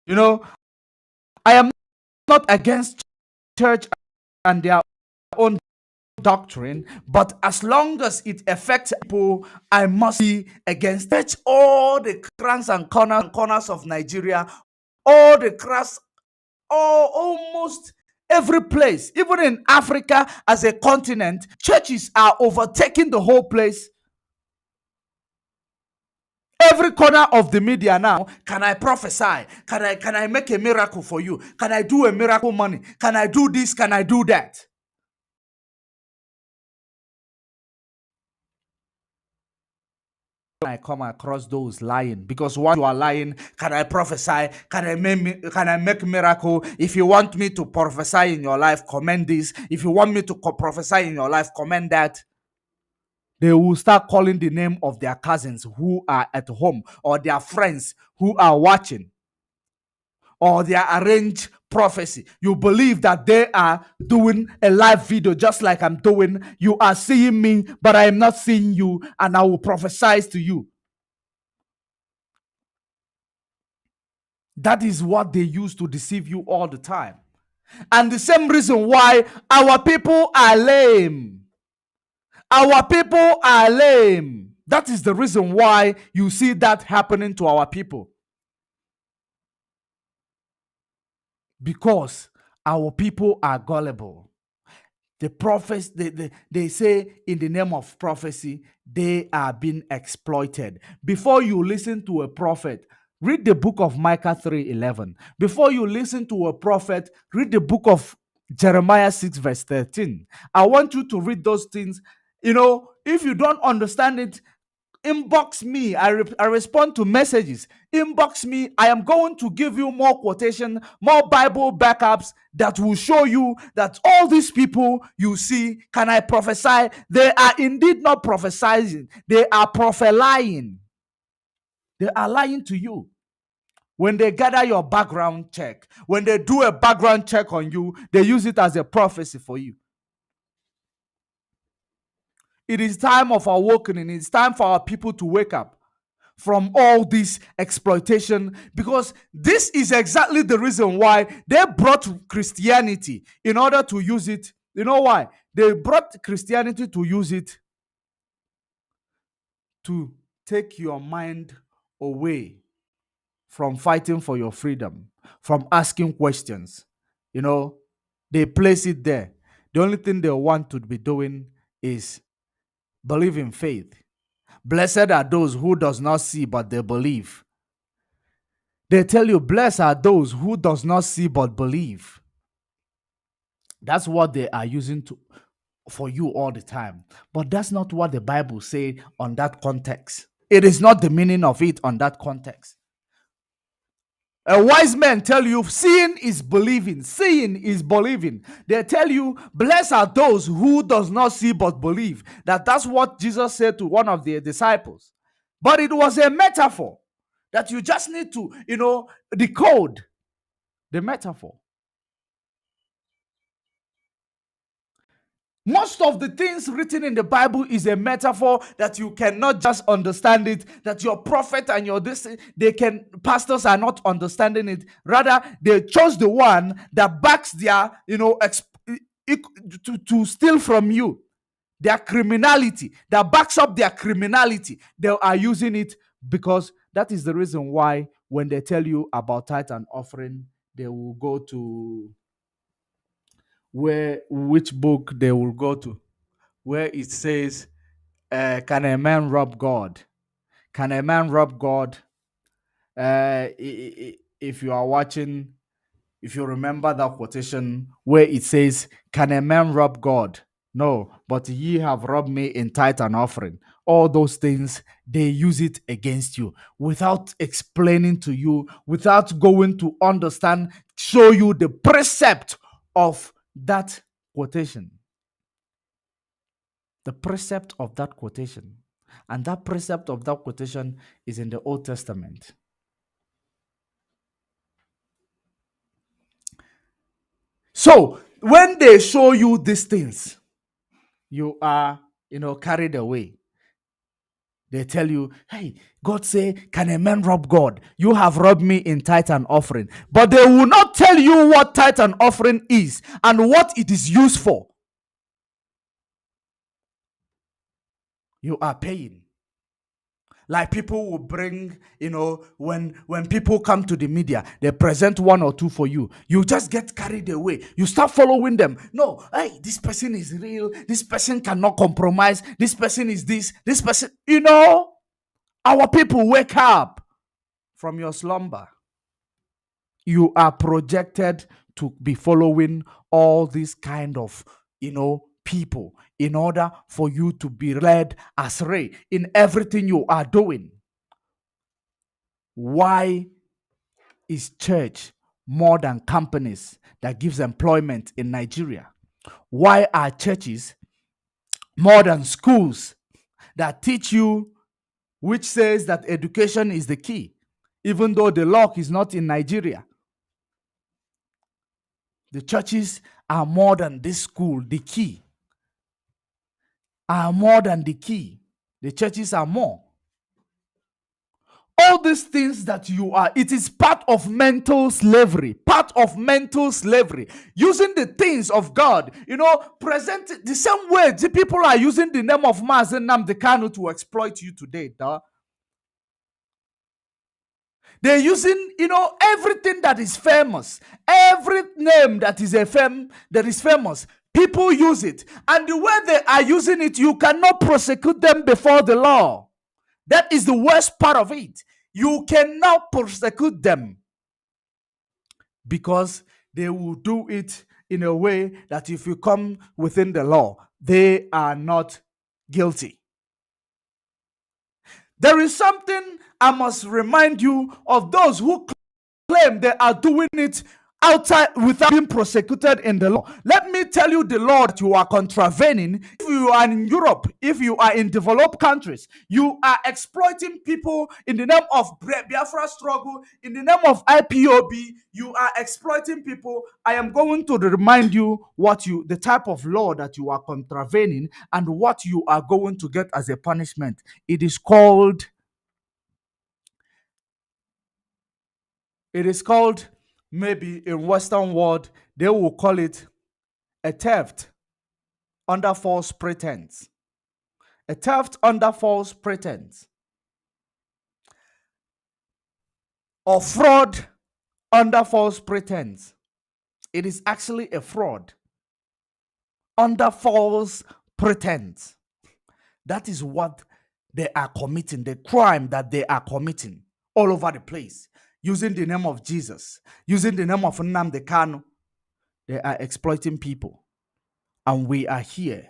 I am not against church and their own doctrine, but as long as it affects people, I must be against it. All the cracks and corners of Nigeria, all the cracks, almost every place, even in Africa as a continent, churches are overtaking the whole place. Every corner of the media now, can I prophesy? Can I make a miracle for you? Can I do a miracle money? Can I do this? Can I do that? I come across those lying, because once you are lying, can I prophesy? Can I make miracle? If you want me to prophesy in your life, comment this. If you want me to prophesy in your life, comment that. They will start calling the name of their cousins who are at home, or their friends who are watching, or their arranged prophecy. You believe that they are doing a live video just like I'm doing. You are seeing me, but I am not seeing you, and I will prophesy to you. That is what they use to deceive you all the time. And the same reason why our people are lame. Our people are lame. That is the reason why you see that happening to our people. Because our people are gullible. The prophets, they say in the name of prophecy, they are being exploited. Before you listen to a prophet, read the book of Micah 3:11. Before you listen to a prophet, read the book of Jeremiah 6 verse 13. I want you to read those things. If you don't understand it, inbox me. I respond to messages. Inbox me. I am going to give you more quotation, more Bible backups that will show you that all these people you see, can I prophesy? They are indeed not prophesying. They are prophesying. They are lying to you. When they gather your background check, when they do a background check on you, they use it as a prophecy for you. It is time of awakening. It's time for our people to wake up from all this exploitation, because this is exactly the reason why they brought Christianity in order to use it. You know why? They brought Christianity to use it to take your mind away from fighting for your freedom, from asking questions. They place it there. The only thing they want to be doing is believe in faith. Blessed are those who does not see but they believe. They tell you, blessed are those who does not see but believe. That's what they are using for you all the time. But that's not what the Bible said on that context. It is not the meaning of it on that context. A wise man tell you, seeing is believing. Seeing is believing. They tell you, blessed are those who does not see but believe. That's what Jesus said to one of the disciples. But it was a metaphor that you just need to, decode the metaphor. Most of the things written in the Bible is a metaphor that you cannot just understand it, that your prophet and pastors are not understanding it. Rather, they chose the one that backs their, to steal from you. Their criminality, that backs up their criminality. They are using it because that is the reason why when they tell you about tithe and offering, they will go to which book they will go to, where it says, can a man rob God? Can a man rob God? If you are watching, if you remember that quotation where it says, can a man rob God? No, but ye have robbed me in tithe and offering. All those things, they use it against you without explaining to you, without going to understand, show you the precept of that quotation. The precept of that quotation. And that precept of that quotation is in the Old Testament. So when they show you these things, you are, carried away. They tell you, hey, God say, can a man rob God? You have robbed me in tithe and offering. But they will not tell you what tithe and offering is and what it is used for. You are paying. Like people will bring, when people come to the media, they present one or two for you. You just get carried away. You start following them. No, hey, this person is real. This person cannot compromise. This person is this person. Our people, wake up from your slumber. You are projected to be following all these kind of, people in order for you to be led astray in everything you are doing. Why is church more than companies that gives employment in Nigeria? Why are churches more than schools that teach you, which says that education is the key, even though the lock is not in Nigeria? The churches are more than this school, the key. Are more than the key. The churches are more. All these things that you are, it is part of mental slavery. Part of mental slavery. Using the things of God, present the same way the people are using the name of Mazen Nnamdi Kanu to exploit you today. They're using, everything that is famous, every name that is that is famous. People use it, and the way they are using it, you cannot prosecute them before the law. That is the worst part of it. You cannot prosecute them because they will do it in a way that if you come within the law, they are not guilty. There is something I must remind you of: those who claim they are doing it outside without being prosecuted in the law. Let me tell you the law that you are contravening. If you are in Europe, if you are in developed countries, you are exploiting people in the name of Biafra struggle, in the name of IPOB. You are exploiting people. I am going to remind you the type of law that you are contravening and what you are going to get as a punishment. It is called maybe in Western world, they will call it a theft under false pretense. A theft under false pretense. Or fraud under false pretense. It is actually a fraud under false pretense. That is what they are committing, the crime that they are committing all over the place. Using the name of Jesus, using the name of Nnamdi Kanu, they are exploiting people. And we are here.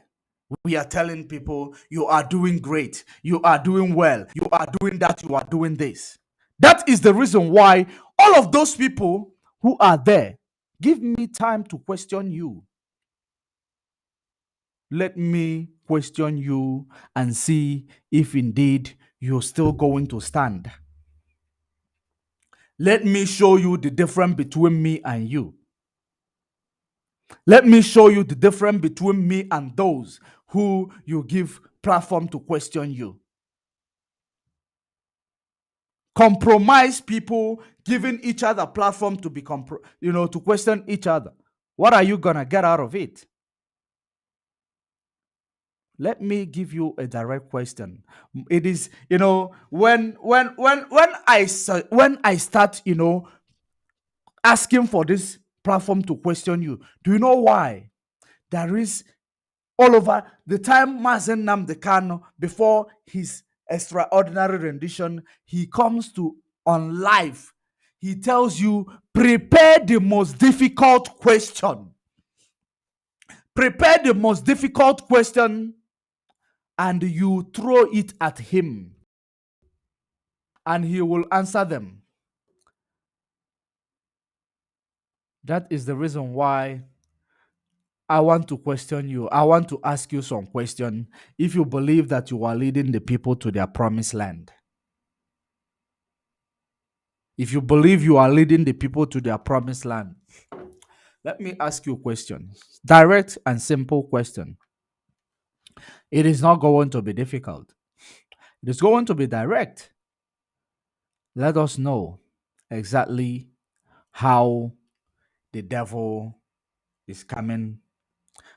We are telling people, you are doing great, you are doing well, you are doing that, you are doing this. That is the reason why all of those people who are there, give me time to question you. Let me question you and see if indeed you're still going to stand. Let me show you the difference between me and you. Let me show you the difference between me and those who you give platform to question you. Compromise people giving each other platform to be to question each other. What are you gonna get out of it? Let me give you a direct question. It is, when I start, asking for this platform to question you, do you know why? There is all over the time Mazen Nnamdi Kanu, before his extraordinary rendition, he comes to on live. He tells you, prepare the most difficult question. Prepare the most difficult question and you throw it at him. And he will answer them. That is the reason why I want to question you. I want to ask you some question. If you believe that you are leading the people to their promised land, if you believe you are leading the people to their promised land, let me ask you a question. Direct and simple question. It is not going to be difficult. It is going to be direct. Let us know exactly how the devil is coming,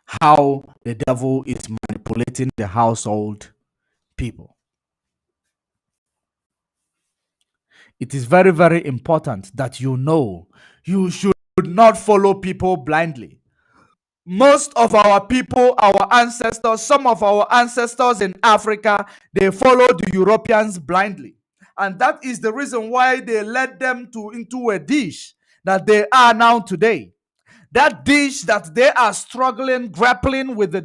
how the devil is manipulating the household people. It is very, very important that you know you should not follow people blindly. Most of our people, our ancestors, some of our ancestors in Africa, they followed the Europeans blindly. And that is the reason why they led them into a dish that they are now today. That dish that they are struggling, grappling with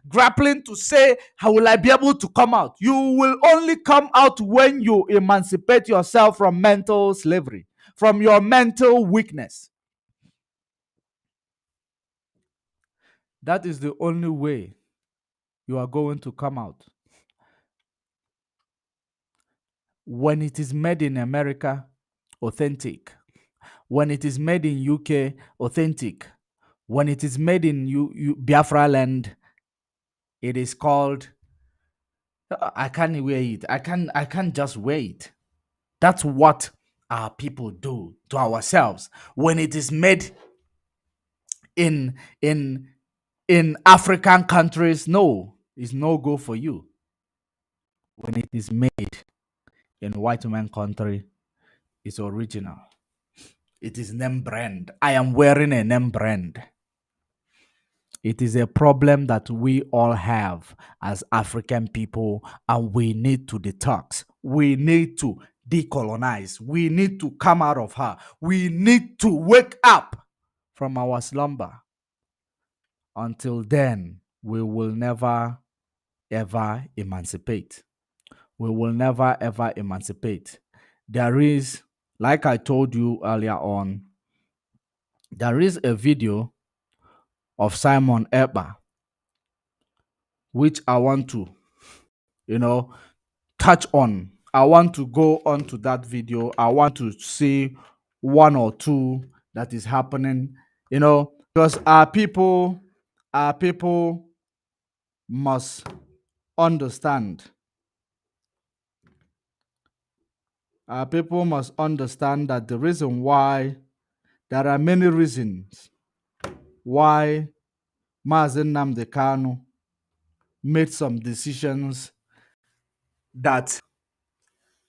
grappling to say, how will I be able to come out? You will only come out when you emancipate yourself from mental slavery, from your mental weakness. That is the only way you are going to come out. When it is made in America, authentic. When it is made in UK, authentic. When it is made in Biafra land, it is called, I can't wear it. I can't just wear it. That's what our people do to ourselves. When it is made in African countries, no, it's no go for you. When it is made in white man country, it's original. It is name brand. I am wearing a name brand. It is a problem that we all have as African people, and we need to detox. We need to decolonize. We need to come out of her. We need to wake up from our slumber. Until then, we will never ever emancipate. We will never ever emancipate. There is, like I told you earlier on, there is a video of Simon Ekpa, which I want to, touch on. I want to go on to that video. I want to see one or two that is happening, because our people must understand. Our people must understand that the reason why, there are many reasons why Mazen Nnamdi Kanu made some decisions that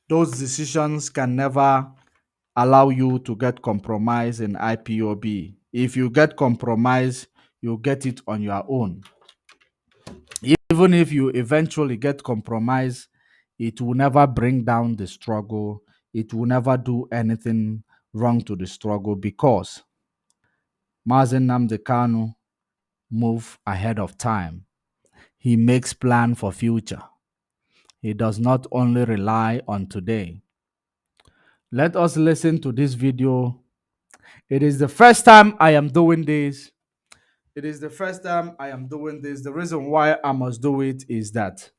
those decisions can never allow you to get compromised in IPOB. If you get compromised, you get it on your own. Even if you eventually get compromised, it will never bring down the struggle. It will never do anything wrong to the struggle, because Mazen Nnamdi Kanu move ahead of time. He makes plan for future. He does not only rely on today. Let us listen to this video. It is the first time I am doing this. It is the first time I am doing this. The reason why I must do it is that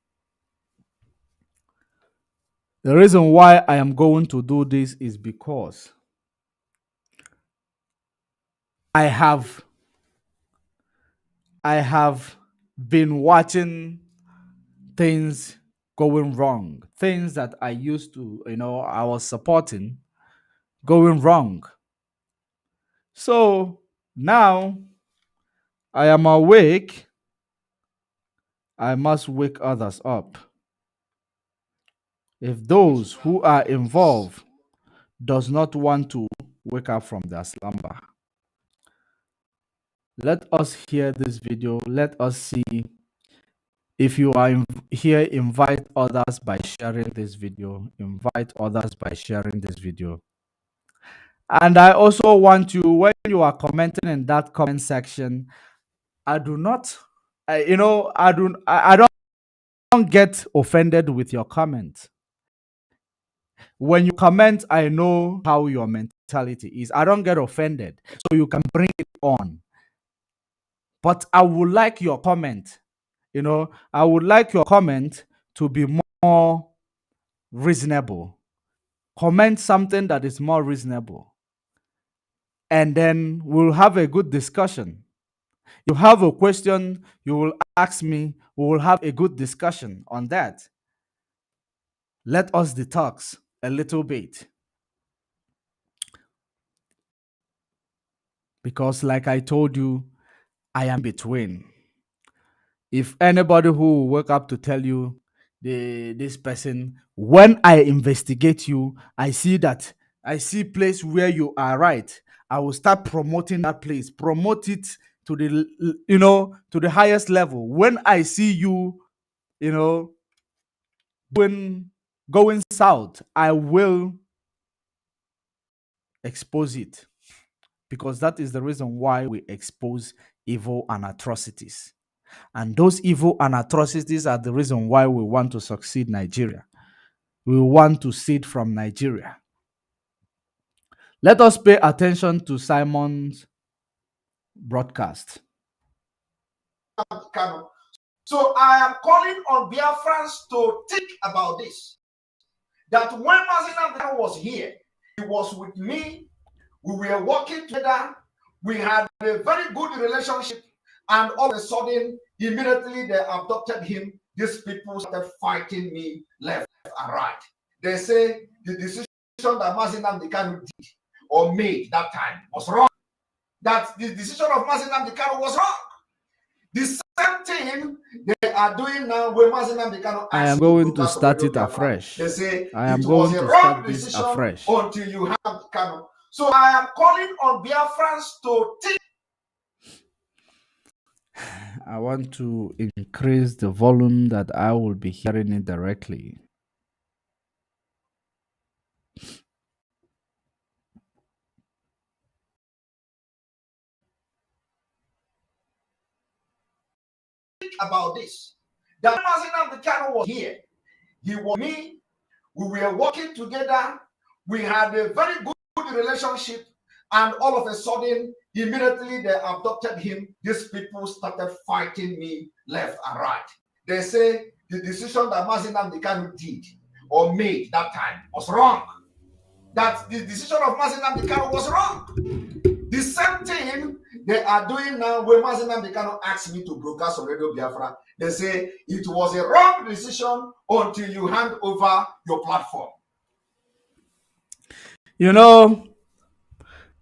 the reason why I am going to do this is because I have been watching things going wrong. Things that I used to, I was supporting going wrong. So now I am awake. I must wake others up. If those who are involved does not want to wake up from their slumber, let us hear this video. Let us see. If you are here, invite others by sharing this video. Invite others by sharing this video. And I also want you, when you are commenting in that comment section, I don't get offended with your comment. When you comment, I know how your mentality is. I don't get offended. So you can bring it on. But I would like your comment. I would like your comment to be more reasonable. Comment something that is more reasonable. And then we'll have a good discussion. You have a question, you will ask me, we will have a good discussion on that. Let us detox a little bit. Because, like I told you, I am between. If anybody who will wake up to tell you this person, when I investigate you, I see place where you are right, I will start promoting that place, promote it to the highest level. When I see you, when going south, I will expose it, because that is the reason why we expose evil and atrocities. And those evil and atrocities are the reason why we want to succeed Nigeria. We want to seed from Nigeria. Let us pay attention to Simon's broadcast. So I am calling on Biafrans to think about this. That when Mazinam was here, he was with me. We were working together. We had a very good relationship. And all of a sudden, immediately they abducted him. These people started fighting me left and right. They say the decision that Mazinam Kanu did or made that time was wrong. That the decision of Mazinam Kanu was wrong. The same thing they are doing now when Mazinam Kanu. I am going to start it afresh. They say I am it going was a to wrong start this decision afresh until you have Kanu. So I am calling on Biafrans to think. I want to increase the volume that I will be hearing it directly. About this. That Mazinam Kanu was here. He was me. We were working together. We had a very good relationship. And all of a sudden, immediately they abducted him. These people started fighting me left and right. They say the decision that Mazinam Kanu did or made that time was wrong. That the decision of Mazinam Kanu was wrong. The same thing they are doing now when Mazinam Kanu asked me to broadcast on Radio Biafra. They say it was a wrong decision until you hand over your platform.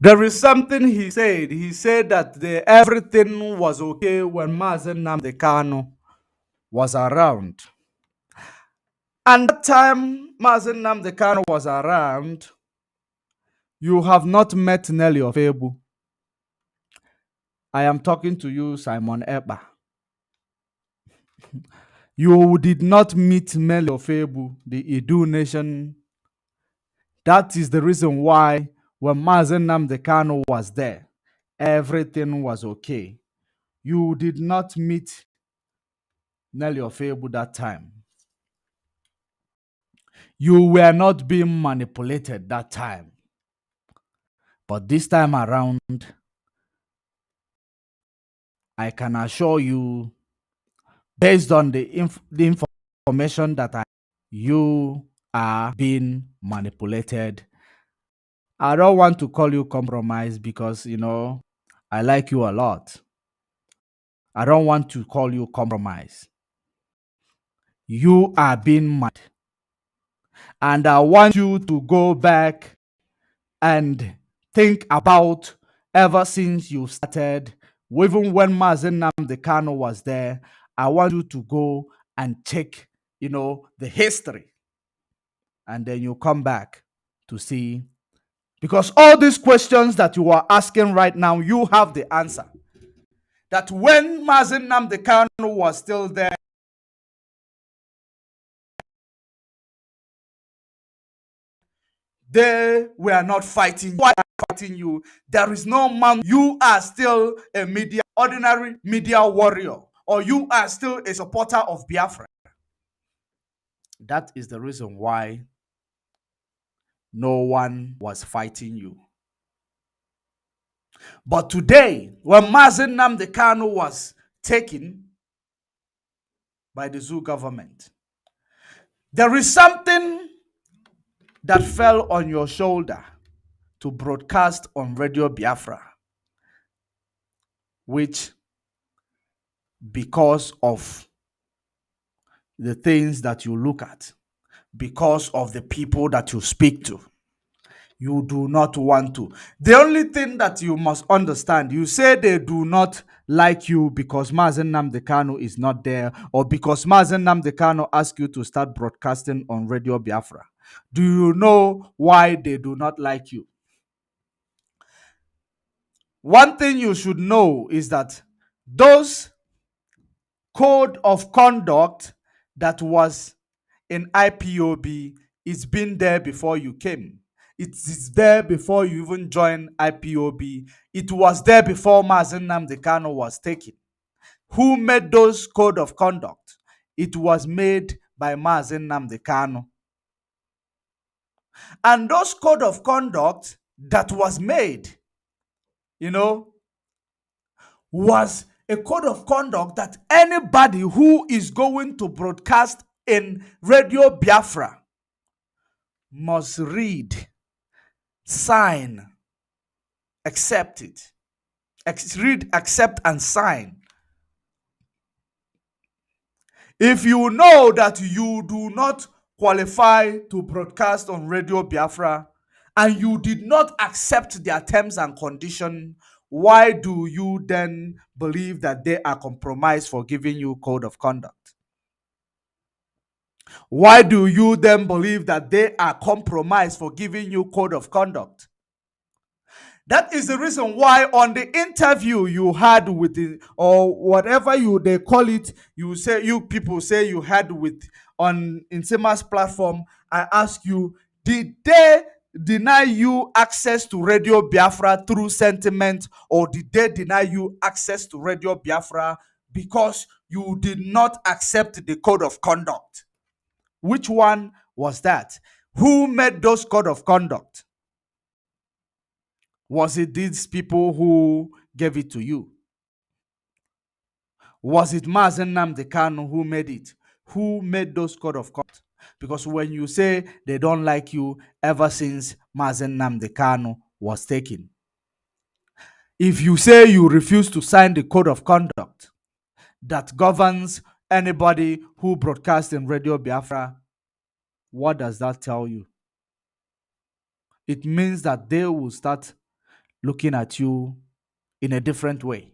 There is something he said. He said that everything was okay when Mazen Kanu was around. And that time Mazen Kanu was around, you have not met Nelly Ofebu. I am talking to you, Simon Ekpa. You did not meet Nelly Ofebu, the Idu nation. That is the reason why when Mazen Kanu was there, everything was okay. You did not meet Nelly Ofebu that time. You were not being manipulated that time. But this time around, I can assure you, based on the information that you are being manipulated. I don't want to call you compromised because, I like you a lot. I don't want to call you compromised. You are being mad. And I want you to go back and think about ever since you started, even when Mazen Kanu was there. I want you to go and check, the history. And then you come back to see. Because all these questions that you are asking right now, you have the answer. That when Mazen Kanu was still there, they were not fighting. Why are they fighting you? There is no man. You are still a ordinary media warrior, or you are still a supporter of Biafra. That is the reason why no one was fighting you. But today, when Mazen Nnamdi Kanu was taken by the zoo government, there is something that fell on your shoulder to broadcast on Radio Biafra, which, because of the things that you look at, because of the people that you speak to, you do not want to. The only thing that you must understand, you say they do not like you because Mazen Nnamdi Kanu is not there, or because Mazen Nnamdi Kanu asked you to start broadcasting on Radio Biafra. Do you know why they do not like you? One thing you should know is that those code of conduct that was in IPOB, it's been there before you came. It is there before you even joined IPOB. It was there before Mazen Nnamdi Kanu was taken. Who made those code of conduct? It was made by Mazen Nnamdi Kanu. And those code of conduct that was made, was a code of conduct that anybody who is going to broadcast in Radio Biafra must read, sign, accept it. Read, accept, and sign. If you know that you do not qualify to broadcast on Radio Biafra and you did not accept their terms and conditions, why do you then believe that they are compromised for giving you code of conduct? Why do you then believe that they are compromised for giving you code of conduct? That is the reason why on the interview you had with it, or whatever they call it, you people say you had with on Insema's platform, I ask you, did they deny you access to Radio Biafra through sentiment, or did they deny you access to Radio Biafra because you did not accept the code of conduct? Which one was that? Who made those code of conduct? Was it these people who gave it to you? Was it Mazen Nnamdi Kanu who made it? Who made those code of conduct? Because when you say they don't like you ever since Mazen Nnamdi Kanu was taken, if you say you refuse to sign the code of conduct that governs anybody who broadcasts in Radio Biafra, what does that tell you? It means that they will start looking at you in a different way.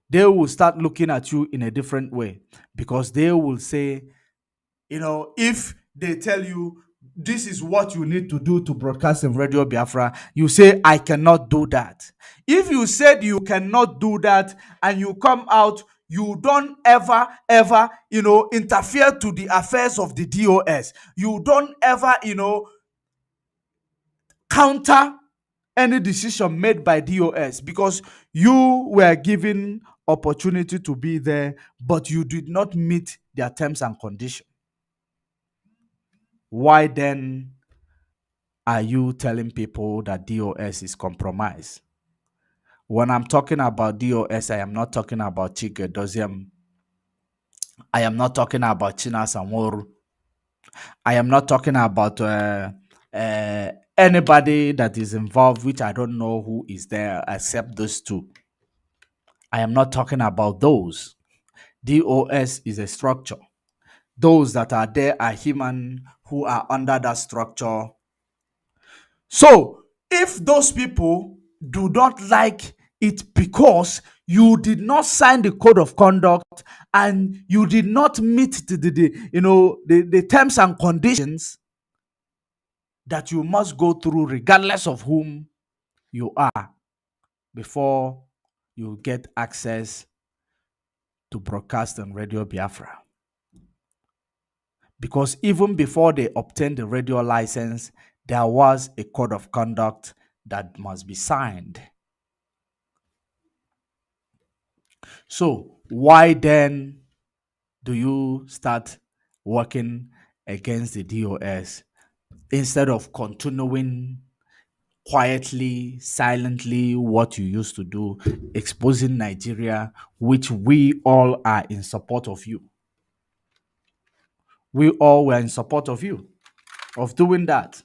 They will start looking at you in a different way, because they will say, if they tell you this is what you need to do to broadcast in Radio Biafra, you say, I cannot do that. If you said you cannot do that and you come out, you don't ever, interfere to the affairs of the DOS. You don't ever, counter any decision made by DOS, because you were given opportunity to be there, but you did not meet their terms and conditions. Why then are you telling people that DOS is compromised? When I'm talking about DOS, I am not talking about Chike Doziem. I am not talking about China Samoru. I am not talking about anybody that is involved, which I don't know who is there except those two. I am not talking about those. DOS is a structure. Those that are there are human who are under that structure. So, if those people do not like it because you did not sign the code of conduct and you did not meet the terms and conditions that you must go through regardless of whom you are before you get access to broadcast on Radio Biafra. Because even before they obtained the radio license, there was a code of conduct that must be signed. So why then do you start working against the DOS instead of continuing quietly, silently, what you used to do, exposing Nigeria, which we all are in support of you. We all were in support of you, of doing that.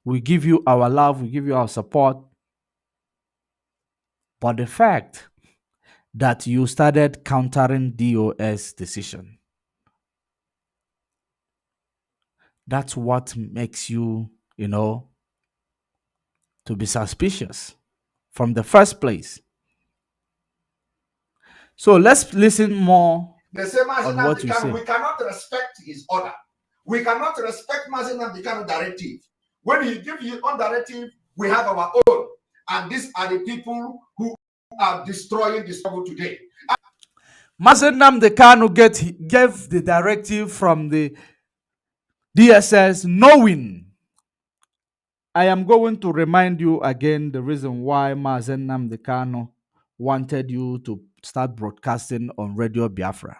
We give you our love, we give you our support. But the fact that you started countering DOS decision, that's what makes you, to be suspicious from the first place. So let's listen more The same as on what you say. we cannot respect his order. We cannot respect Mazen Namdekano directive. When he gives his own directive, we have our own. And these are the people who are destroying the struggle today. Mazen Namdekano gave the directive from the DSS, knowing. I am going to remind you again the reason why Mazen Namdekano wanted you to start broadcasting on Radio Biafra.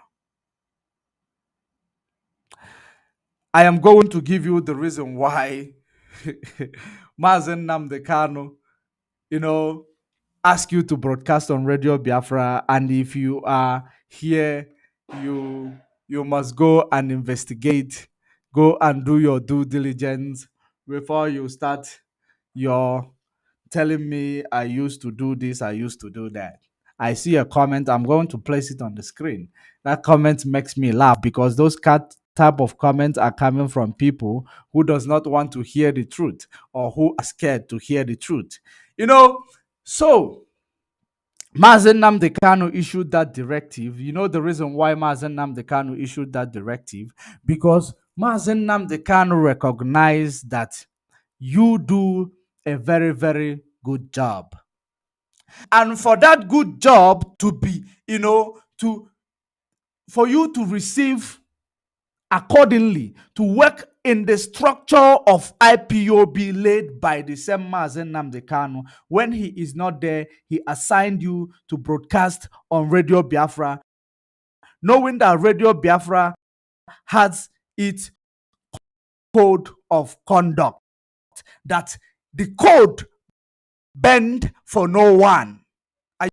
I am going to give you the reason why Mazen Namdekano, ask you to broadcast on Radio Biafra, and if you are here, you must go and investigate, go and do your due diligence before you start your telling me I used to do this, I used to do that. I see a comment. I'm going to place it on the screen. That comment makes me laugh because those type of comments are coming from people who does not want to hear the truth or who are scared to hear the truth. So Mazen Namdekano issued that directive. You know the reason why Mazen Namdekano issued that directive? Because Mazen Namdekano recognized that you do a very, very good job. And for that good job to be, for you to receive accordingly, to work in the structure of IPOB led by the same Mazen Namdekano, when he is not there, he assigned you to broadcast on Radio Biafra, knowing that Radio Biafra has its code of conduct, that the code bend for no one. Are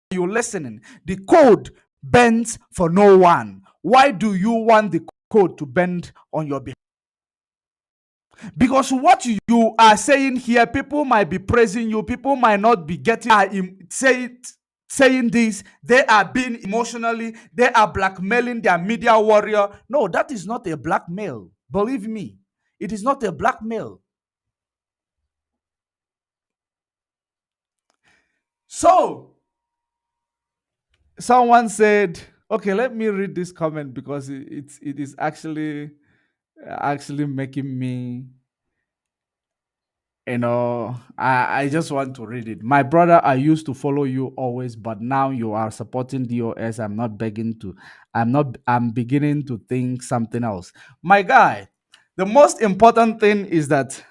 you listening? The code bends for no one. Why do you want the code to bend on your behalf? Because what you are saying here, people might be praising you, people might not be getting saying this, they are being emotionally, they are blackmailing their media warrior. No, that is not a blackmail. Believe me, it is not a blackmail. So, someone said, okay, let me read this comment because it is actually making me, I just want to read it. My brother, I used to follow you always, but now you are supporting DOS. I'm beginning to think something else. My guy, the most important thing is that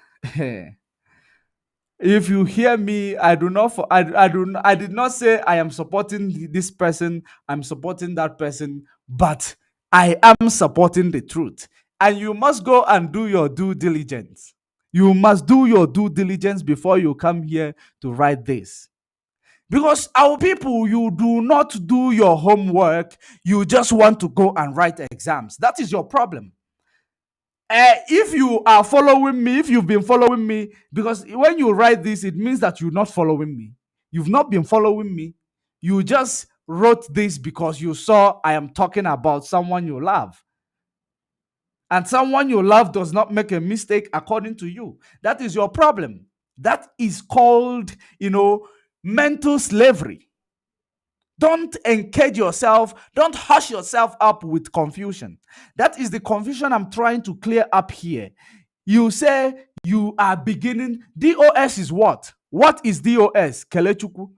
if you hear me, I did not say I am supporting this person, I'm supporting that person, but I am supporting the truth. And you must go and do your due diligence. You must do your due diligence before you come here to write this. Because our people, you do not do your homework. You just want to go and write exams. That is your problem. If you are following me, if you've been following me, because when you write this, it means that you're not following me. You've not been following me. You just wrote this because you saw I am talking about someone you love. And someone you love does not make a mistake according to you. That is your problem. That is called, mental slavery. Don't engage yourself. Don't hush yourself up with confusion. That is the confusion I'm trying to clear up here. You say you are beginning. DOS is what? What is DOS? Kelechuku.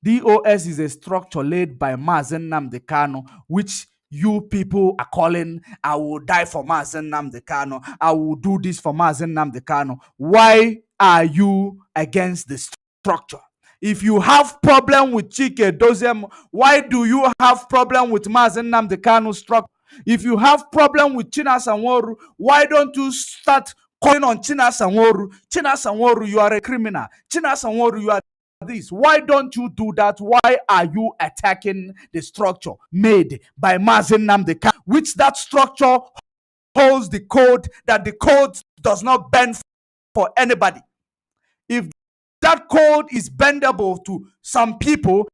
DOS is a structure led by Mazen Namdekano, which you people are calling, I will die for Mazen Namdekano. I will do this for Mazen Namdekano. Why are you against the structure? If you have problem with Chike Dozem, why do you have problem with Mazen Namdekano structure? If you have problem with China Sanworu, why don't you start calling on Chinasanworu, you are a criminal. Chinasanworu, you are this. Why don't you do that? Why are you attacking the structure made by Mazen Namdeka, which that structure holds the code that the code does not bend for anybody? If that code is bendable to some people,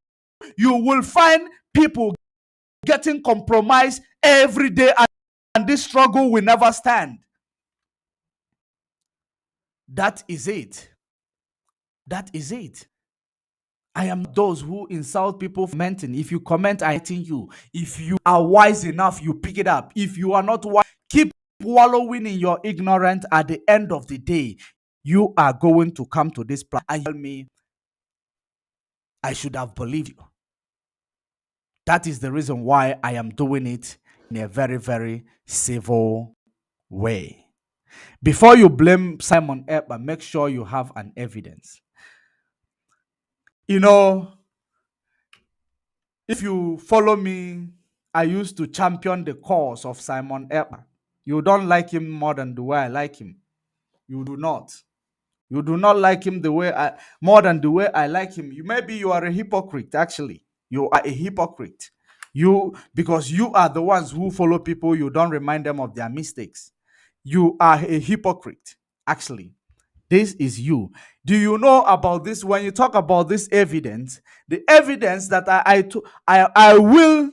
you will find people getting compromised every day, and this struggle will never stand. That is it. That is it. I am those who insult people for commenting. If you comment, I hate you. If you are wise enough, you pick it up. If you are not wise, keep wallowing in your ignorance. At the end of the day, you are going to come to this place and tell me, I should have believed you. That is the reason why I am doing it in a very, very civil way. Before you blame Simon Ekpa, make sure you have an evidence. You know, if you follow me, I used to champion the cause of Simon Ekpa. You don't like him more than the way I like him. You do not. You do not like him more than the way I like him. Maybe you are a hypocrite, actually. You are a hypocrite. Because you are the ones who follow people, you don't remind them of their mistakes. You are a hypocrite, actually. This is you. Do you know about this? When you talk about this evidence, the evidence that I will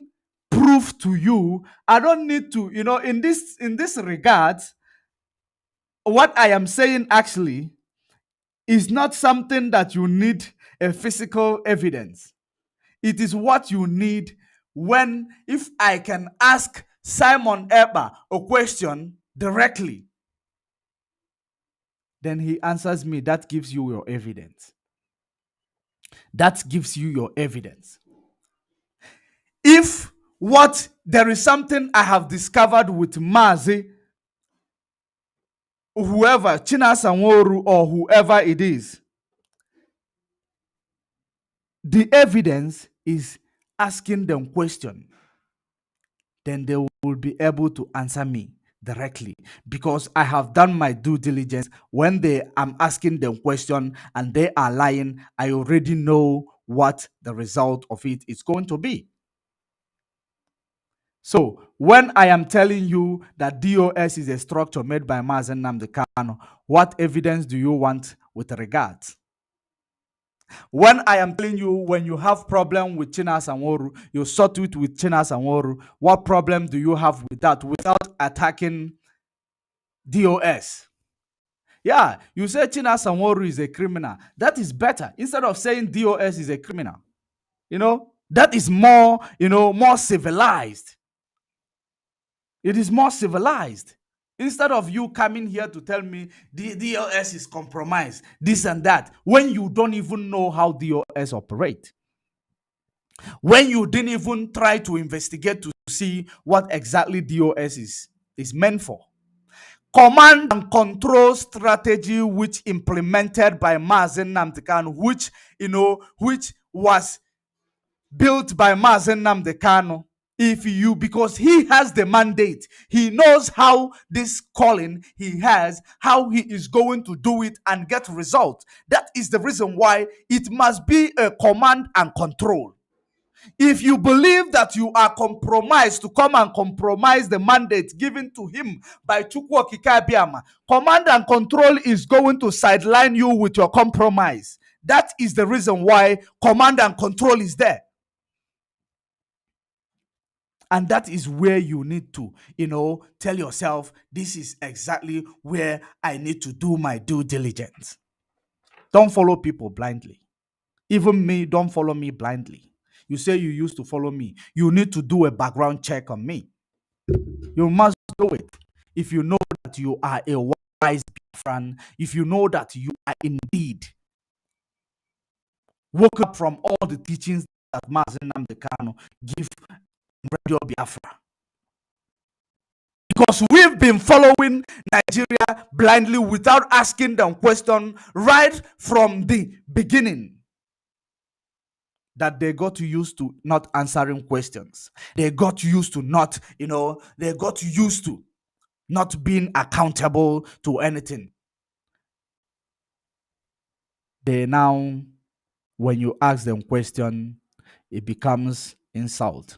prove to you, I don't need to, in this regard, what I am saying actually is not something that you need a physical evidence. It is what you need if I can ask Simon Ekpa a question directly, then he answers me. That gives you your evidence. That gives you your evidence. If there is something I have discovered with Mazi, whoever, Chinasanworu or whoever it is, the evidence is asking them question. Then they will be able to answer me directly, because I have done my due diligence. When I'm asking them question and they are lying, I already know what the result of it is going to be. So when I am telling you that DOS is a structure made by Mazen Namdekano, what evidence do you want with regards? When I am telling you, when you have problem with Chinasanworu, you sort it with Chinasanworu, what problem do you have with that without attacking DOS? Yeah, you say Chinasanworu is a criminal. That is better. Instead of saying DOS is a criminal. That is more, more civilized. It is more civilized. Instead of you coming here to tell me the DOS is compromised, this and that, when you don't even know how DOS operate. When you didn't even try to investigate to see what exactly DOS is meant for. Command and control strategy which implemented by Mazen Namdekan, which was built by Mazen Namdekano. Because he has the mandate, he knows how this calling he has, how he is going to do it and get results. That is the reason why it must be a command and control. If you believe that you are compromised to come and compromise the mandate given to him by Chukwu Kikabiama, command and control is going to sideline you with your compromise. That is the reason why command and control is there. And that is where you need to, tell yourself, this is exactly where I need to do my due diligence. Don't follow people blindly. Even me, don't follow me blindly. You say you used to follow me. You need to do a background check on me. You must do it. If you know that you are a wise friend, if you know that you are indeed woke up from all the teachings that Mazen Namdekano give Radio Biafra. Because we've been following Nigeria blindly without asking them questions right from the beginning. That they got used to not answering questions. They got used to not, they got used to not being accountable to anything. They now, when you ask them question, it becomes insult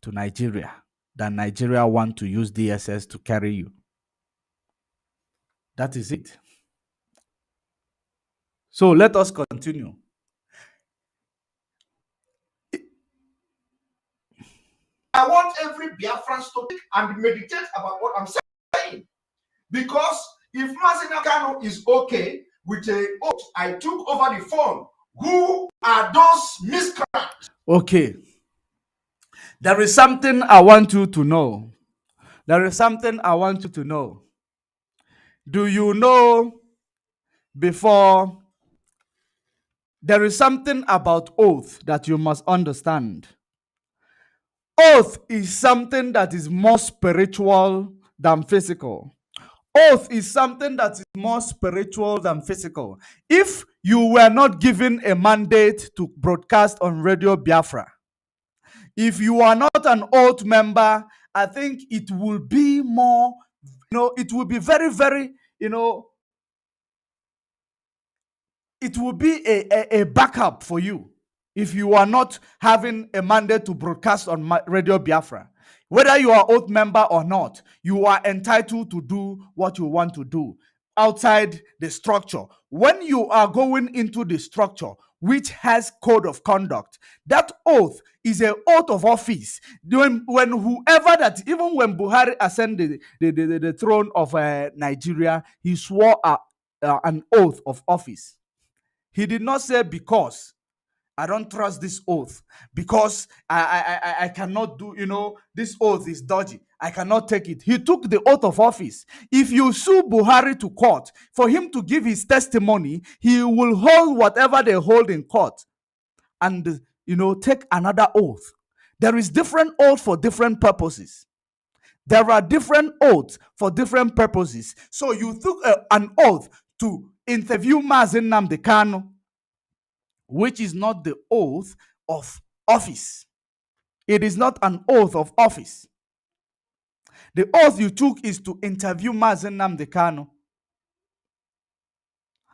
to Nigeria, that Nigeria want to use DSS to carry you. That is it. So let us continue. I want every Biafran to think and meditate about what I'm saying. Because if Mazina Kano is okay with a oath I took over the phone, who are those miscreants? Okay. There is something I want you to know. There is something I want you to know. Do you know before there is something about oath that you must understand? Oath is something that is more spiritual than physical. Oath is something that is more spiritual than physical. If you were not given a mandate to broadcast on Radio Biafra, if you are not an oath member, I think it will be more, it will be very, very, it will be a backup for you if you are not having a mandate to broadcast on Radio Biafra. Whether you are oath member or not, you are entitled to do what you want to do outside the structure. When you are going into the structure, which has code of conduct, that oath is an oath of office. When whoever that, even when Buhari ascended the throne of Nigeria, he swore an oath of office. He did not say, because I don't trust this oath, because I cannot do, this oath is dodgy, I cannot take it. He took the oath of office. If you sue Buhari to court for him to give his testimony, he will hold whatever they hold in court and, take another oath. There is different oath for different purposes. There are different oaths for different purposes. So you took an oath to interview Mazen Nnamdi Kanu, which is not the oath of office. It is not an oath of office. The oath you took is to interview Mazen Nnamdi Kanu.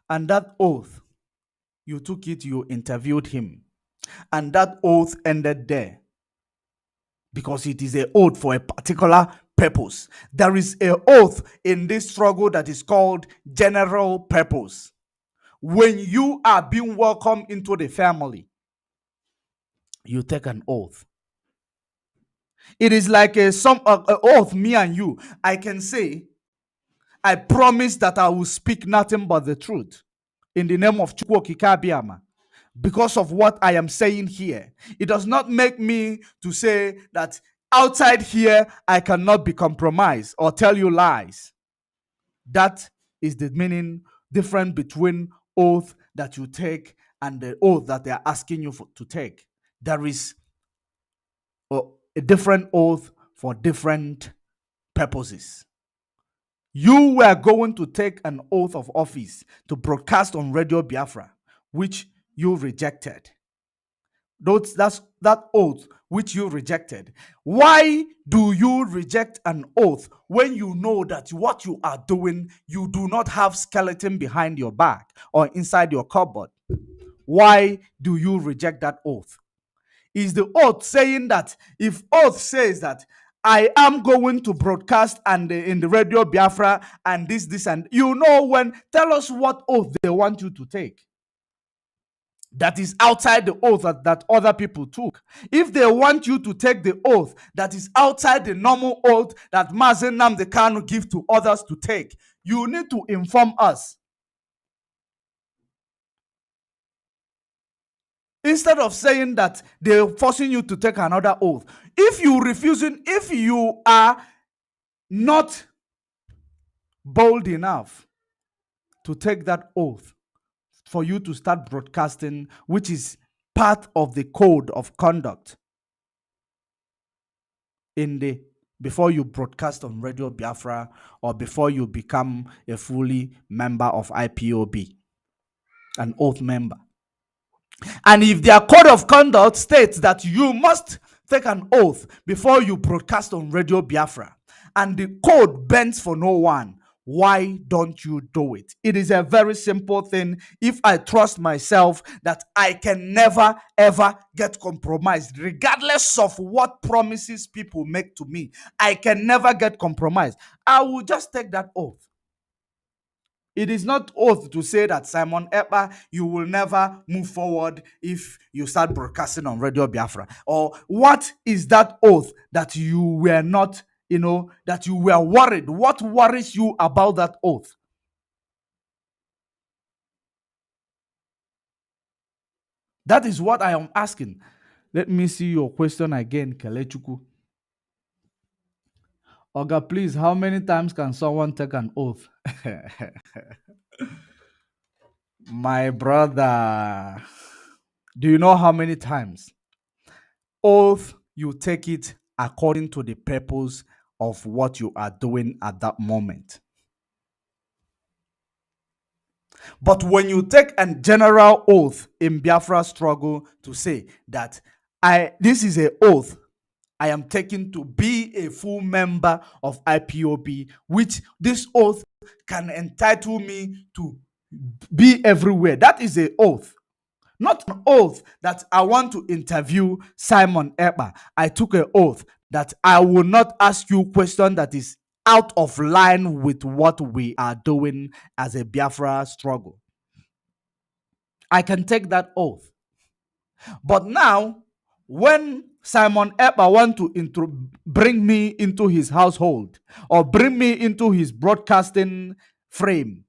And that oath, you took it, you interviewed him. And that oath ended there. Because it is an oath for a particular purpose. There is an oath in this struggle that is called general purpose. When you are being welcomed into the family, you take an oath. It is like a oath, me and you. I can say, I promise that I will speak nothing but the truth in the name of Chukwu Okike Abiama. Because of what I am saying here, it does not make me to say that outside here I cannot be compromised or tell you lies. That is the meaning different between oath that you take and the oath that they are asking you to take. There is a different oath for different purposes. You were going to take an oath of office to broadcast on Radio Biafra, which you rejected. That's that oath which you rejected. Why do you reject an oath when you know that what you are doing, you do not have skeleton behind your back or inside your cupboard? Why do you reject that oath? Is the oath saying that if oath says that I am going to broadcast and in the Radio Biafra and this and tell us what oath they want you to take that is outside the oath that other people took. If they want you to take the oath that is outside the normal oath that Mazen Nnamdi Kanu give to others to take, you need to inform us. Instead of saying that they're forcing you to take another oath. If you are not bold enough to take that oath for you to start broadcasting, which is part of the code of conduct before you broadcast on Radio Biafra or before you become a fully member of IPOB, an oath member. And if their code of conduct states that you must take an oath before you broadcast on Radio Biafra, and the code bends for no one, why don't you do it? It is a very simple thing. If I trust myself that I can never ever get compromised, regardless of what promises people make to me, I can never get compromised. I will just take that oath. It is not oath to say that, Simon Ekpa, you will never move forward if you start broadcasting on Radio Biafra. Or what is that oath that you were not, that you were worried? What worries you about that oath? That is what I am asking. Let me see your question again, Kelechuku. Oga, please, how many times can someone take an oath? My brother, do you know how many times? Oath, you take it according to the purpose of what you are doing at that moment. But when you take a general oath in Biafra struggle to say that this is an oath I am taking to be a full member of IPOB, which this oath can entitle me to be everywhere. That is an oath. Not an oath that I want to interview Simon Ekpa. I took an oath that I will not ask you a question that is out of line with what we are doing as a Biafra struggle. I can take that oath. But now, when Simon Ekpa want to bring me into his household or bring me into his broadcasting frame,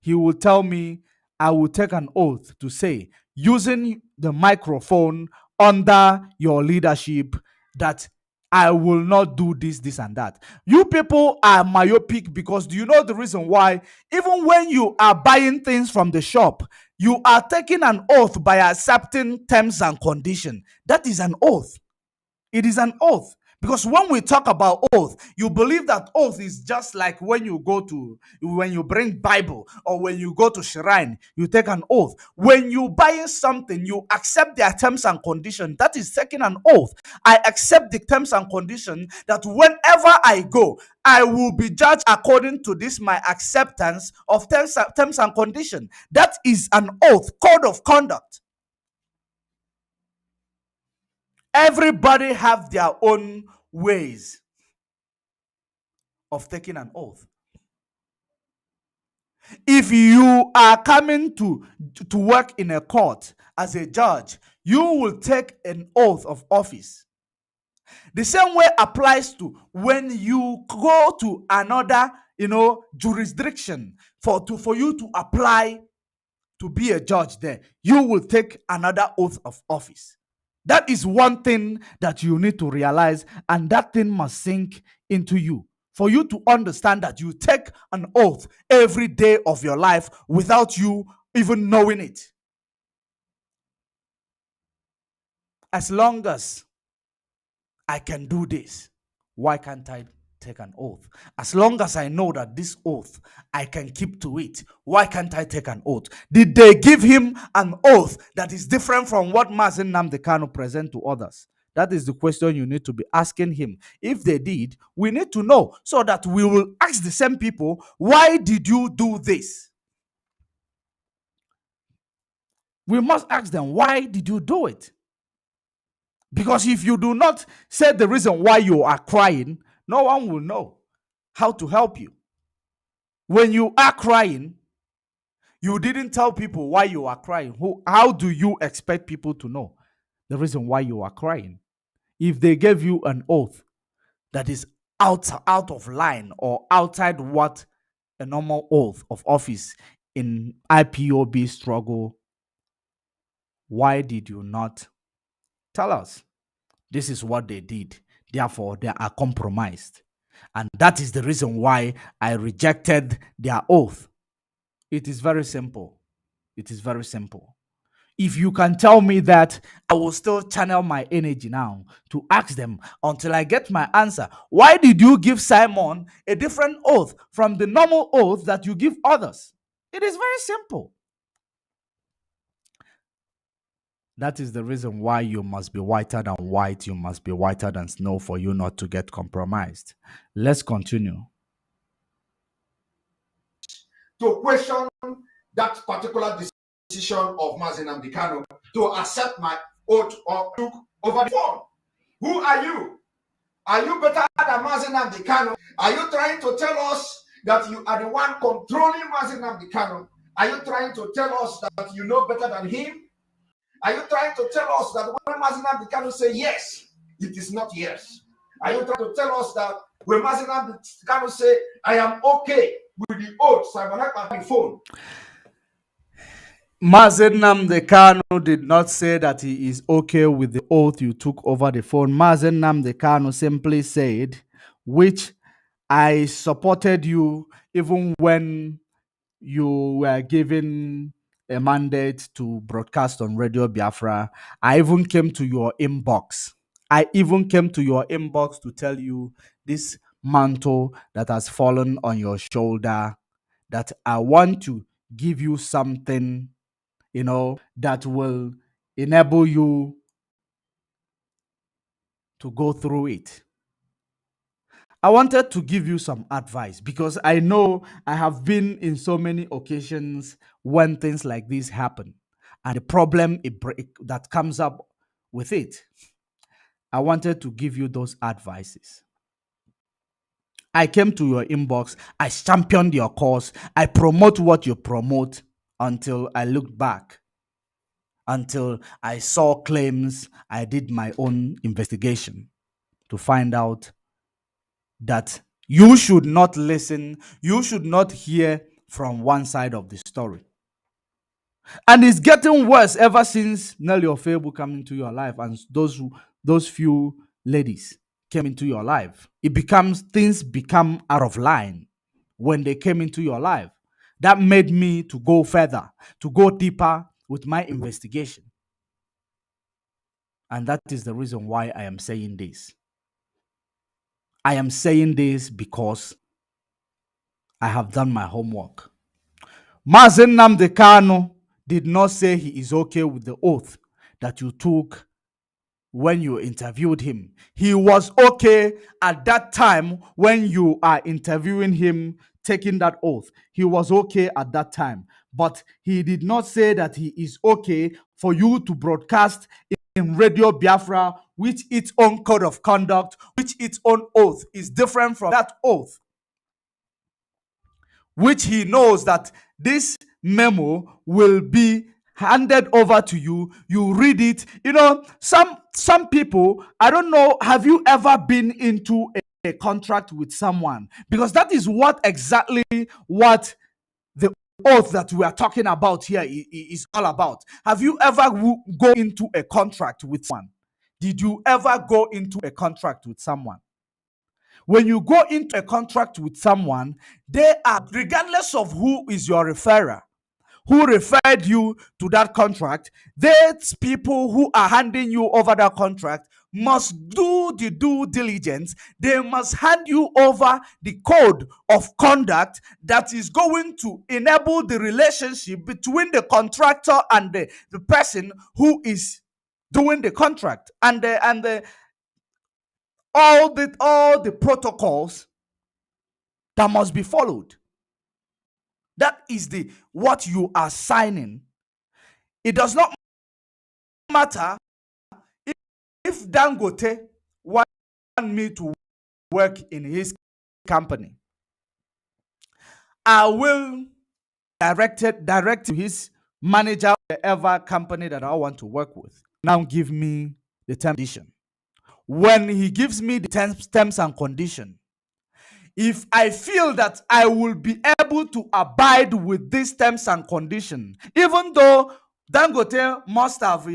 he will tell me, I will take an oath to say, using the microphone under your leadership, that I will not do this, this, and that. You people are myopic because do you know the reason why? Even when you are buying things from the shop, you are taking an oath by accepting terms and conditions. That is an oath. It is an oath. Because when we talk about oath, you believe that oath is just like when you bring Bible or when you go to shrine, you take an oath. When you buy something, you accept their terms and conditions. That is taking an oath. I accept the terms and conditions that whenever I go, I will be judged according to this, my acceptance of terms and conditions. That is an oath, code of conduct. Everybody have their own ways of taking an oath. If you are coming to work in a court as a judge, you will take an oath of office. The same way applies to when you go to another, jurisdiction for you to apply to be a judge there. You will take another oath of office. That is one thing that you need to realize, and that thing must sink into you for you to understand that you take an oath every day of your life without you even knowing it. As long as I can do this, why can't I take an oath? As long as I know that this oath, I can keep to it, why can't I take an oath? Did they give him an oath that is different from what Mazen Nnamdi Kanu present to others? That is the question you need to be asking him. If they did, we need to know so that we will ask the same people, why did you do this? We must ask them, why did you do it? Because if you do not say the reason why you are crying, no one will know how to help you. When you are crying, you didn't tell people why you are crying. How do you expect people to know the reason why you are crying? If they gave you an oath that is out of line or outside what a normal oath of office in IPOB struggle, why did you not tell us? This is what they did. Therefore, they are compromised. And that is the reason why I rejected their oath. It is very simple. It is very simple. If you can tell me that, I will still channel my energy now to ask them until I get my answer. Why did you give Simon a different oath from the normal oath that you give others? It is very simple. That is the reason why you must be whiter than white, you must be whiter than snow for you not to get compromised. Let's continue. To question that particular decision of Mazi Nnamdi Kanu to accept my oath or took over the phone. Who are you? Are you better than Mazi Nnamdi Kanu? Are you trying to tell us that you are the one controlling Mazi Nnamdi Kanu? Are you trying to tell us that you know better than him? Are you trying to tell us that when Mazi Nnamdi Kanu say yes, it is not yes? Are you trying to tell us that when Mazi Nnamdi Kanu say, I am okay with the oath, Simon Ekpa phone? Mazi Nnamdi Kanu did not say that he is okay with the oath you took over the phone. Mazi Nnamdi Kanu simply said, which I supported you even when you were given a mandate to broadcast on Radio Biafra. I even came to your inbox. I even came to your inbox to tell you this mantle that has fallen on your shoulder, that I want to give you something, that will enable you to go through it. I wanted to give you some advice because I know I have been in so many occasions when things like this happen and the problem that comes up with it. I wanted to give you those advices. I came to your inbox, I championed your cause, I promote what you promote until I looked back, until I saw claims. I did my own investigation to find out that you should not listen, you should not hear from one side of the story. And it's getting worse ever since Nelly Ofebu came into your life and those few ladies came into your life. Things become out of line when they came into your life. That made me to go further, to go deeper with my investigation. And that is the reason why I am saying this. I am saying this because I have done my homework. Mazi Nnamdi Kanu did not say he is okay with the oath that you took when you interviewed him. He was okay at that time when you are interviewing him, taking that oath. He was okay at that time. But he did not say that he is okay for you to broadcast in Radio Biafra, which its own code of conduct, which its own oath is different from that oath, which he knows that this memo will be handed over to you. You read it. Some people, I don't know, have you ever been into a contract with someone? Because that is exactly what the oath that we are talking about here is all about. Have you ever go into a contract with someone? Did you ever go into a contract with someone? When you go into a contract with someone, they are, regardless of who is your referrer, who referred you to that contract, those people who are handing you over that contract must do the due diligence. They must hand you over the code of conduct that is going to enable the relationship between the contractor and the person who is doing the contract, and all the protocols that must be followed. That is what you are signing. It does not matter if Dangote want me to work in his company. I will direct to his manager, whatever company that I want to work with. Now give me the terms and condition. When he gives me the terms and condition, if I feel that I will be able to abide with these terms and conditions, even though Dangote must have,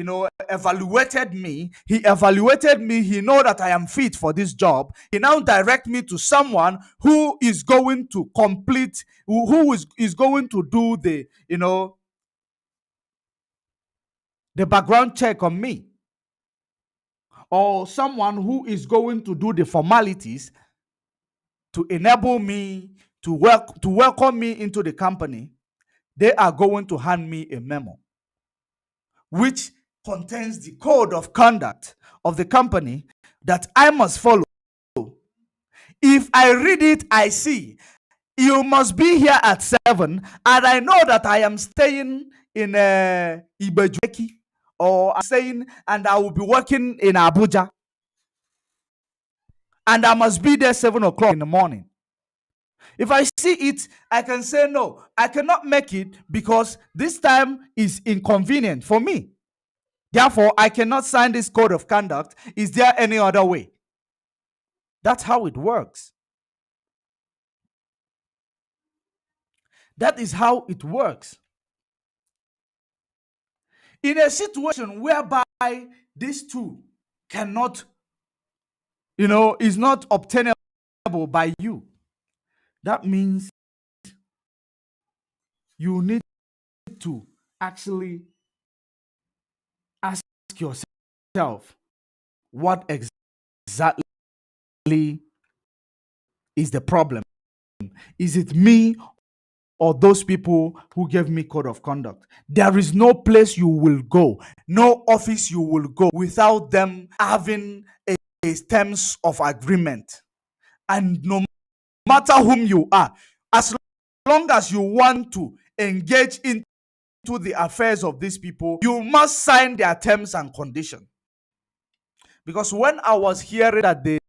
evaluated me. He evaluated me. He know that I am fit for this job. He now direct me to someone who is going to complete, who is going to do the background check on me, or someone who is going to do the formalities to enable me to welcome me into the company. They are going to hand me a memo, which contains the code of conduct of the company that I must follow. If I read it, I see you must be here at 7, and I know that I am staying in Ibejueki, or I'm staying and I will be working in Abuja, and I must be there 7 o'clock in the morning. If I see it, I can say no, I cannot make it because this time is inconvenient for me. Therefore, I cannot sign this code of conduct. Is there any other way? That's how it works. That is how it works. In a situation whereby these two cannot, is not obtainable by you, that means you need to actually ask yourself what exactly is the problem. Is it me or those people who gave me code of conduct? There is no place you will go, no office you will go without them having a terms of agreement. And no matter whom you are, as long as you want to engage into the affairs of these people, you must sign their terms and conditions. Because when I was hearing that they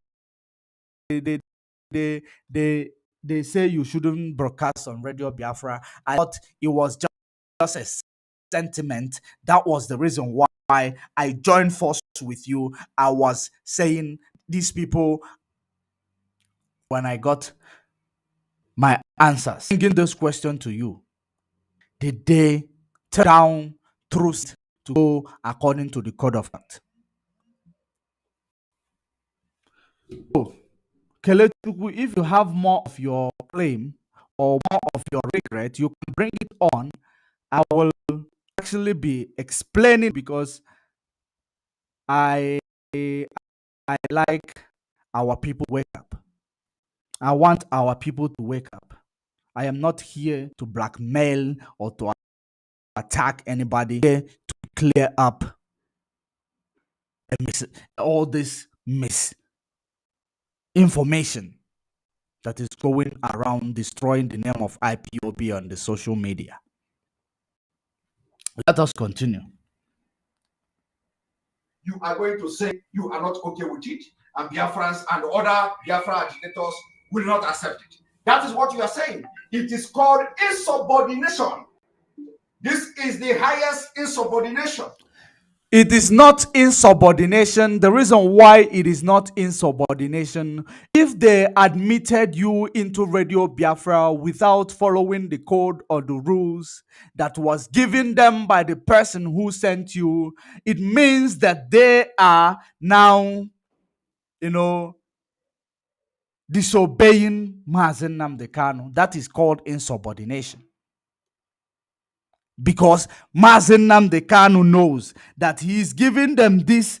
say you shouldn't broadcast on Radio Biafra, I thought it was just a sentiment. That was the reason why I joined forces with you. I was saying these people, when I got my answers, bringing this question to you, did they turn down truth to go according to the code of conduct? So, Kelechuku, if you have more of your claim or more of your regret, you can bring it on. I will actually be explaining, because I like our people to wake up. I want our people to wake up. I am not here to blackmail or to attack anybody. I'm here to clear up all this misinformation that is going around, destroying the name of IPOB on the social media. Let us continue. You are going to say you are not okay with it, and Biafrans and other Biafra agitators will not accept it. That is what you are saying. It is called insubordination. This is the highest insubordination. It is not insubordination. The reason why it is not insubordination, if they admitted you into Radio Biafra without following the code or the rules that was given them by the person who sent you, it means that they are now, disobeying Mazen Nnamdi Kanu. That is called insubordination. Because Mazen Nnamdi Kanu knows that he is giving them this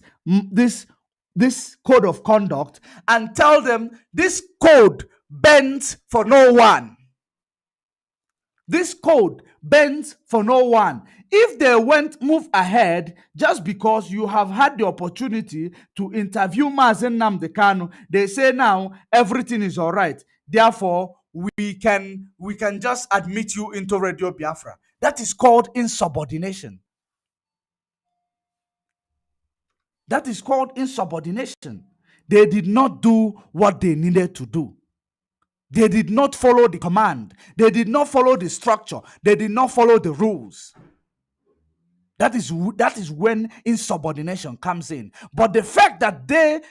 code of conduct, and tell them this code bends for no one. This code bends for no one. If they move ahead just because you have had the opportunity to interview Mazen Nnamdi Kanu, they say now everything is all right. Therefore, we can just admit you into Radio Biafra. That is called insubordination. That is called insubordination. They did not do what they needed to do. They did not follow the command. They did not follow the structure. They did not follow the rules. That is when insubordination comes in. But the fact that they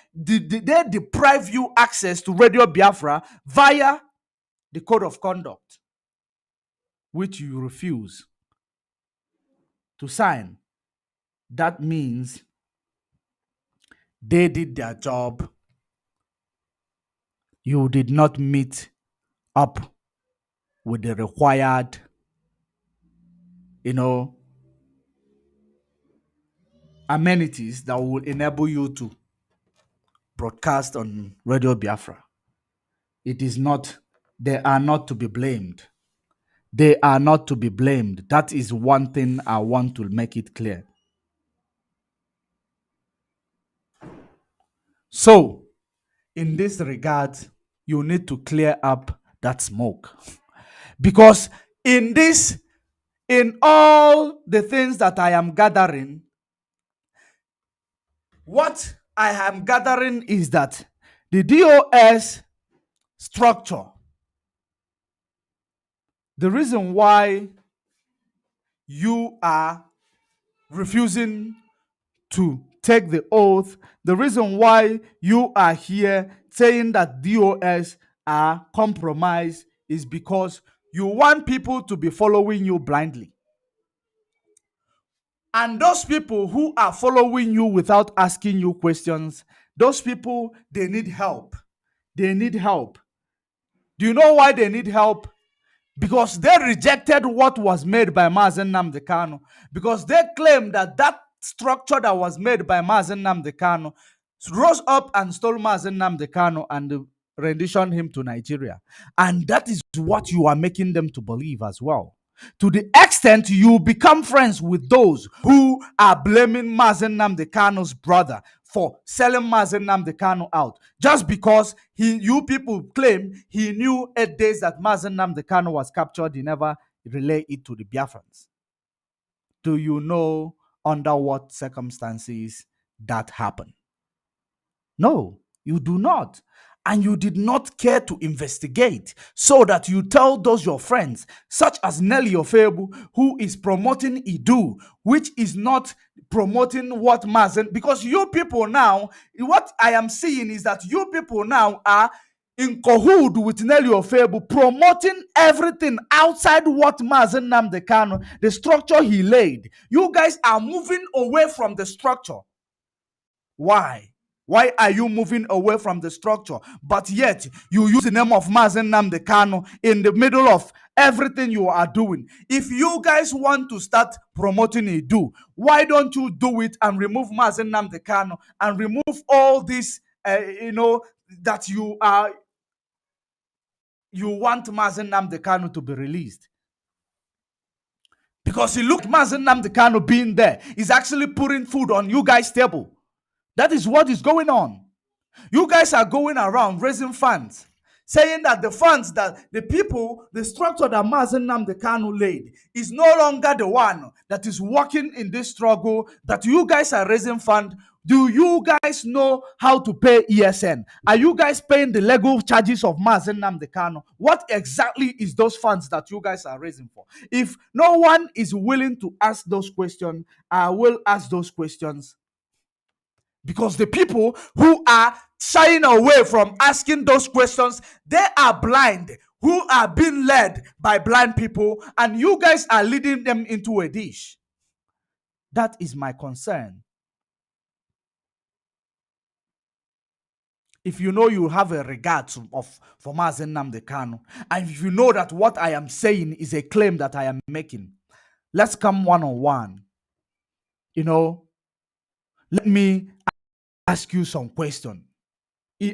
deprive you access to Radio Biafra via the code of conduct, which you refuse to sign, that means they did their job. You did not meet up with the required, amenities that will enable you to broadcast on Radio Biafra. It is not, they are not to be blamed. They are not to be blamed. That is one thing I want to make it clear. So, in this regard, you need to clear up that smoke. Because in all the things that I am gathering, what I am gathering is that the DOS structure, the reason why you are refusing to take the oath, the reason why you are here saying that DOS are compromised is because you want people to be following you blindly. And those people who are following you without asking you questions, those people, they need help. They need help. Do you know why they need help? Because they rejected what was made by Mazen Nnamdi Kanu. Because they claim that that structure that was made by Mazen Nnamdi Kanu rose up and stole Mazen Nnamdi Kanu and renditioned him to Nigeria. And that is what you are making them to believe as well. To the extent you become friends with those who are blaming Mazen Nnamdi Kanu's brother for selling Mazen Nnamdi Kanu out, just because you people claim he knew 8 days that Mazen Nnamdi Kanu was captured, he never relayed it to the Biafrans. Do you know under what circumstances that happened? No, you do not. And you did not care to investigate, so that you tell those your friends, such as Nelly Ofebu, who is promoting Idu, which is not promoting what Mazen, because you people now, what I am seeing is that you people now are in cahoot with Nelly Ofebu, promoting everything outside what Mazen Nnamdi Kanu, the structure he laid. You guys are moving away from the structure. Why? Why are you moving away from the structure? But yet you use the name of Mazen Nnamdi Kanu in the middle of everything you are doing. If you guys want to start promoting Idu, why don't you do it and remove Mazen Nnamdi Kanu and remove all this, that you want Mazen Nnamdi Kanu to be released? Because it looked Mazen Nnamdi Kanu being there is actually putting food on you guys' table. That is what is going on. You guys are going around raising funds, saying that the funds that the people, the structure that Mazen Nnamdi Kanu laid is no longer the one that is working in this struggle, that you guys are raising funds. Do you guys know how to pay ESN? Are you guys paying the legal charges of Mazen Nnamdi Kanu? What exactly is those funds that you guys are raising for? If no one is willing to ask those questions, I will ask those questions. Because the people who are shying away from asking those questions, they are blind, who are being led by blind people, and you guys are leading them into a dish. That is my concern. If you know you have a regard for Mazen Nnamdi Kanu, and if you know that what I am saying is a claim that I am making, let's come one-on-one. Let me ask you some questions.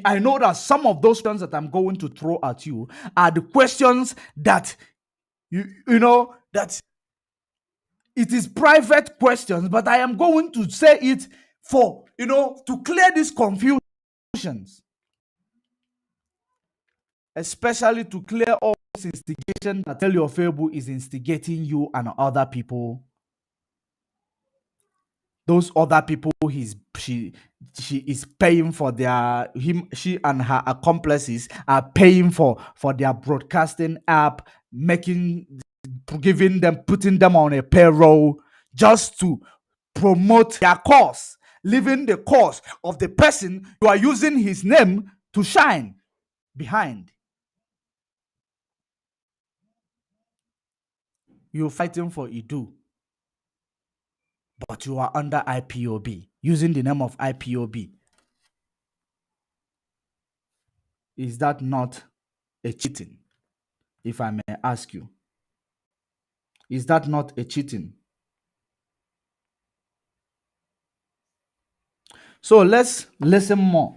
I know that some of those questions that I'm going to throw at you are the questions that that it is private questions, but I am going to say it for to clear these confusions, especially to clear all this instigation that Tell Your Fable is instigating you and other people. Those other people she is paying for their she and her accomplices are paying for their broadcasting app, putting them on a payroll just to promote their cause, leaving the cause of the person you are using his name to shine behind. You're fighting for Idu, but you are under IPOB, using the name of IPOB. Is that not a cheating? If I may ask you, is that not a cheating? So let's listen more.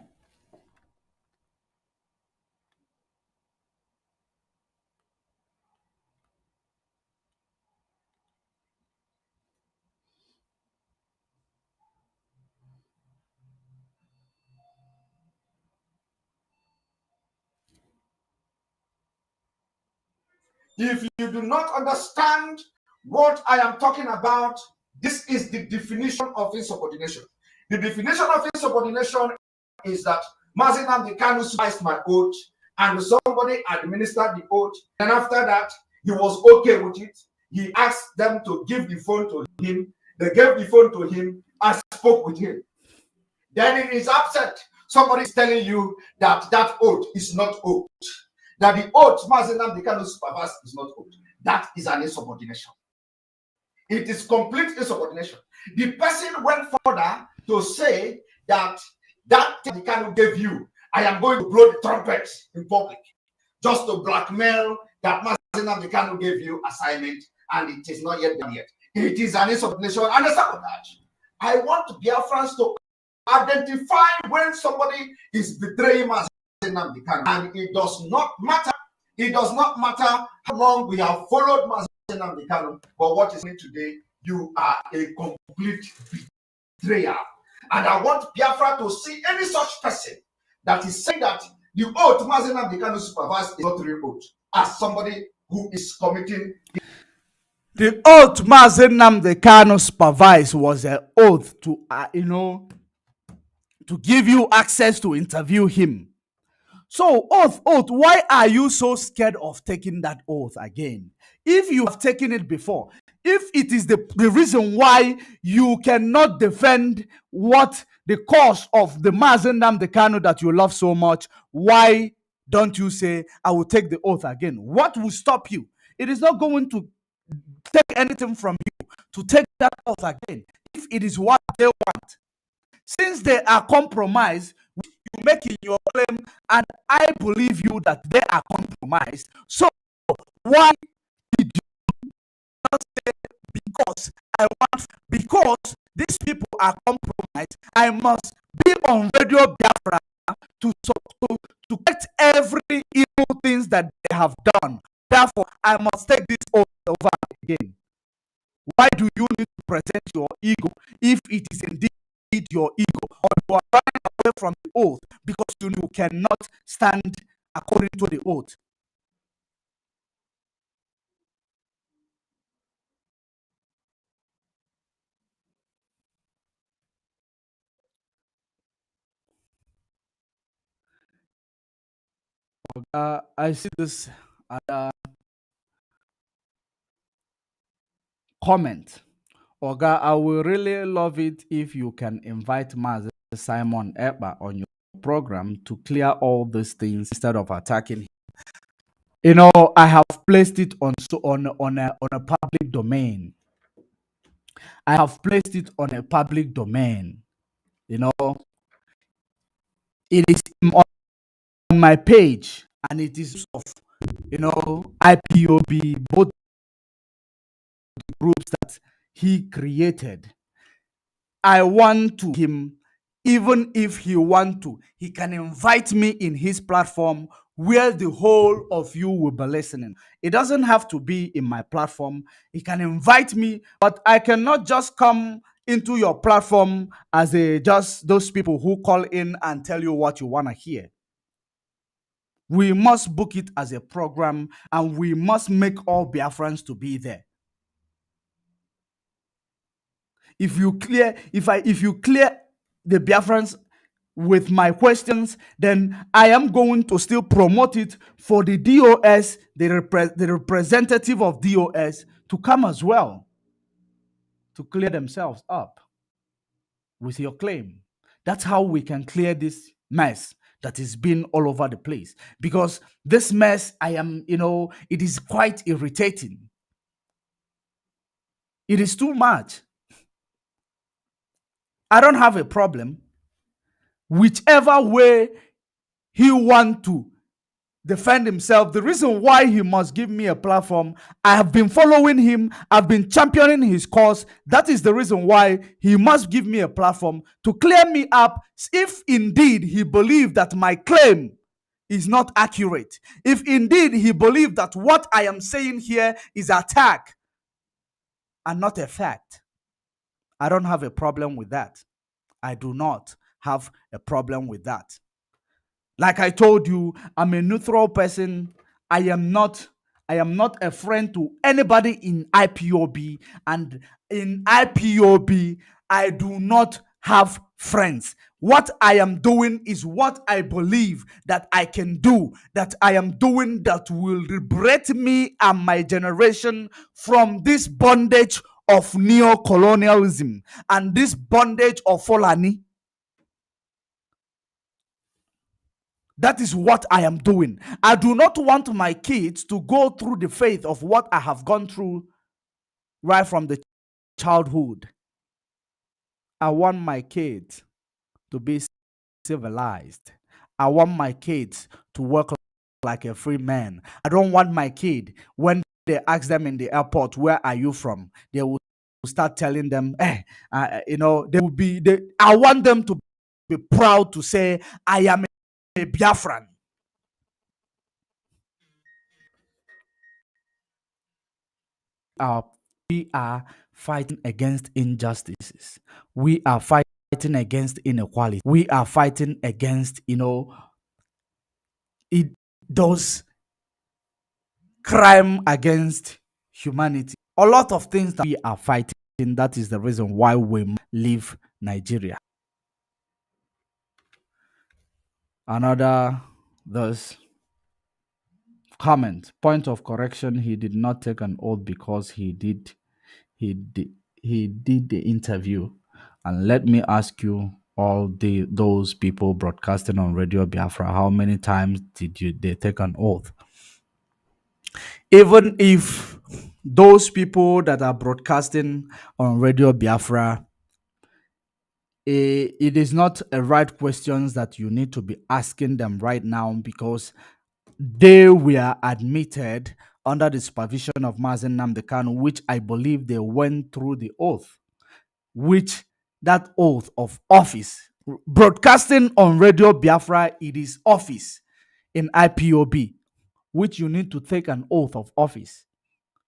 If you do not understand what I am talking about, this is the definition of insubordination. The definition of insubordination is that Mazi Nnamdi Kanu supervised my oath and somebody administered the oath. And after that, he was okay with it. He asked them to give the phone to him. They gave the phone to him and spoke with him. Then he is upset. Somebody is telling you that that oath is not oath. That the oath Mazi Nnamdi Kanu supervised is not oath. That is an insubordination. It is complete insubordination. The person went further to say that that thing the Kanu gave you, I am going to blow the trumpet in public, just to blackmail that Mazi Nnamdi Kanu gave you assignment, and it is not yet done yet. It is an insubordination and a sabotage. I want Biafrans to identify when somebody is betraying Mazi Nnamdi Kanu, and it does not matter. It does not matter how long we have followed Mazi Nnamdi Kanu, but what is happening today, you are a complete betrayer. And I want Biafra to see any such person that is saying that the oath Mazi Nnamdi Kanu supervised is not real oath, as somebody who is committing. The oath Mazi Nnamdi Kanu supervised was an oath to, to give you access to interview him. So, oath, why are you so scared of taking that oath again? If you have taken it before, if it is the reason why you cannot defend what the cause of the Mazi Nnamdi Kanu that you love so much, why don't you say, I will take the oath again? What will stop you? It is not going to take anything from you to take that oath again if it is what they want. Since they are compromised, you make in your claim, and I believe you that they are compromised. So why did you not say because these people are compromised, I must be on Radio Biafra to correct every evil things that they have done. Therefore, I must take this oath over again. Why do you need to present your ego if it is indeed your ego, or you are running away from the oath because you cannot stand according to the oath? I see this comment. Oga, I will really love it if you can invite Mazi Simon Ekpa on your program to clear all these things instead of attacking him. I have placed it on a public domain. I have placed it on a public domain. It is on my page, and it is of IPOB, both groups that he created. I want to him, even if he want to, he can invite me in his platform where the whole of you will be listening. It doesn't have to be in my platform. He can invite me, but I cannot just come into your platform as just those people who call in and tell you what you want to hear. We must book it as a program, and we must make all Biafrans to be there. If you clear the Biafrans with my questions, then I am going to still promote it for the DOS, the representative of DOS, to come as well to clear themselves up with your claim. That's how we can clear this mess that has been all over the place. Because this mess, it is quite irritating. It is too much. I don't have a problem. Whichever way he wants to defend himself, the reason why he must give me a platform, I have been following him, I've been championing his cause. That is the reason why he must give me a platform to clear me up if indeed he believes that my claim is not accurate. If indeed he believes that what I am saying here is attack and not a fact. I don't have a problem with that. I do not have a problem with that. Like I told you, I'm a neutral person. I am not I am not a friend to anybody in IPOB, and in IPOB, I do not have friends. What I am doing is what I believe that I can do, that I am doing that will liberate me and my generation from this bondage of neo-colonialism and this bondage of Fulani. That is what I am doing. I do not want my kids to go through the faith of what I have gone through right from the childhood. I want my kids to be civilized. I want my kids to work like a free man. I don't want my kid, when they ask them in the airport, where are you from? They will start telling them, they will be, I want them to be proud to say, I am a Biafran. We are fighting against injustices. We are fighting against inequality. We are fighting against, those crime against humanity. A lot of things that we are fighting. That is the reason why we leave Nigeria. Another this comment, point of correction: he did not take an oath because he did the interview. And let me ask you, all those people broadcasting on Radio Biafra, how many times did they take an oath? Even if those people that are broadcasting on Radio Biafra, it is not a right questions that you need to be asking them right now, because they were admitted under the supervision of Mazen Nnamdi Kanu, which I believe they went through the oath, which that oath of office, broadcasting on Radio Biafra, it is office in IPOB, which you need to take an oath of office.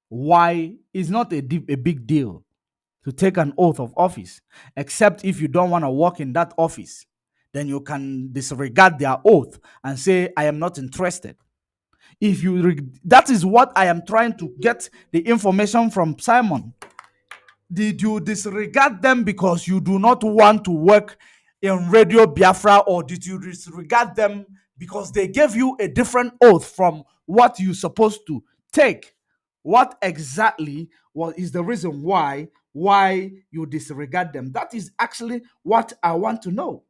Why? It's not a big deal to take an oath of office, except if you don't want to work in that office. Then you can disregard their oath and say, I am not interested. If you that is what I am trying to get the information from Simon. Did you disregard them because you do not want to work in Radio Biafra, or did you disregard them because they gave you a different oath from what you're supposed to take? What exactly is the reason why you disregard them? That is actually what I want to know.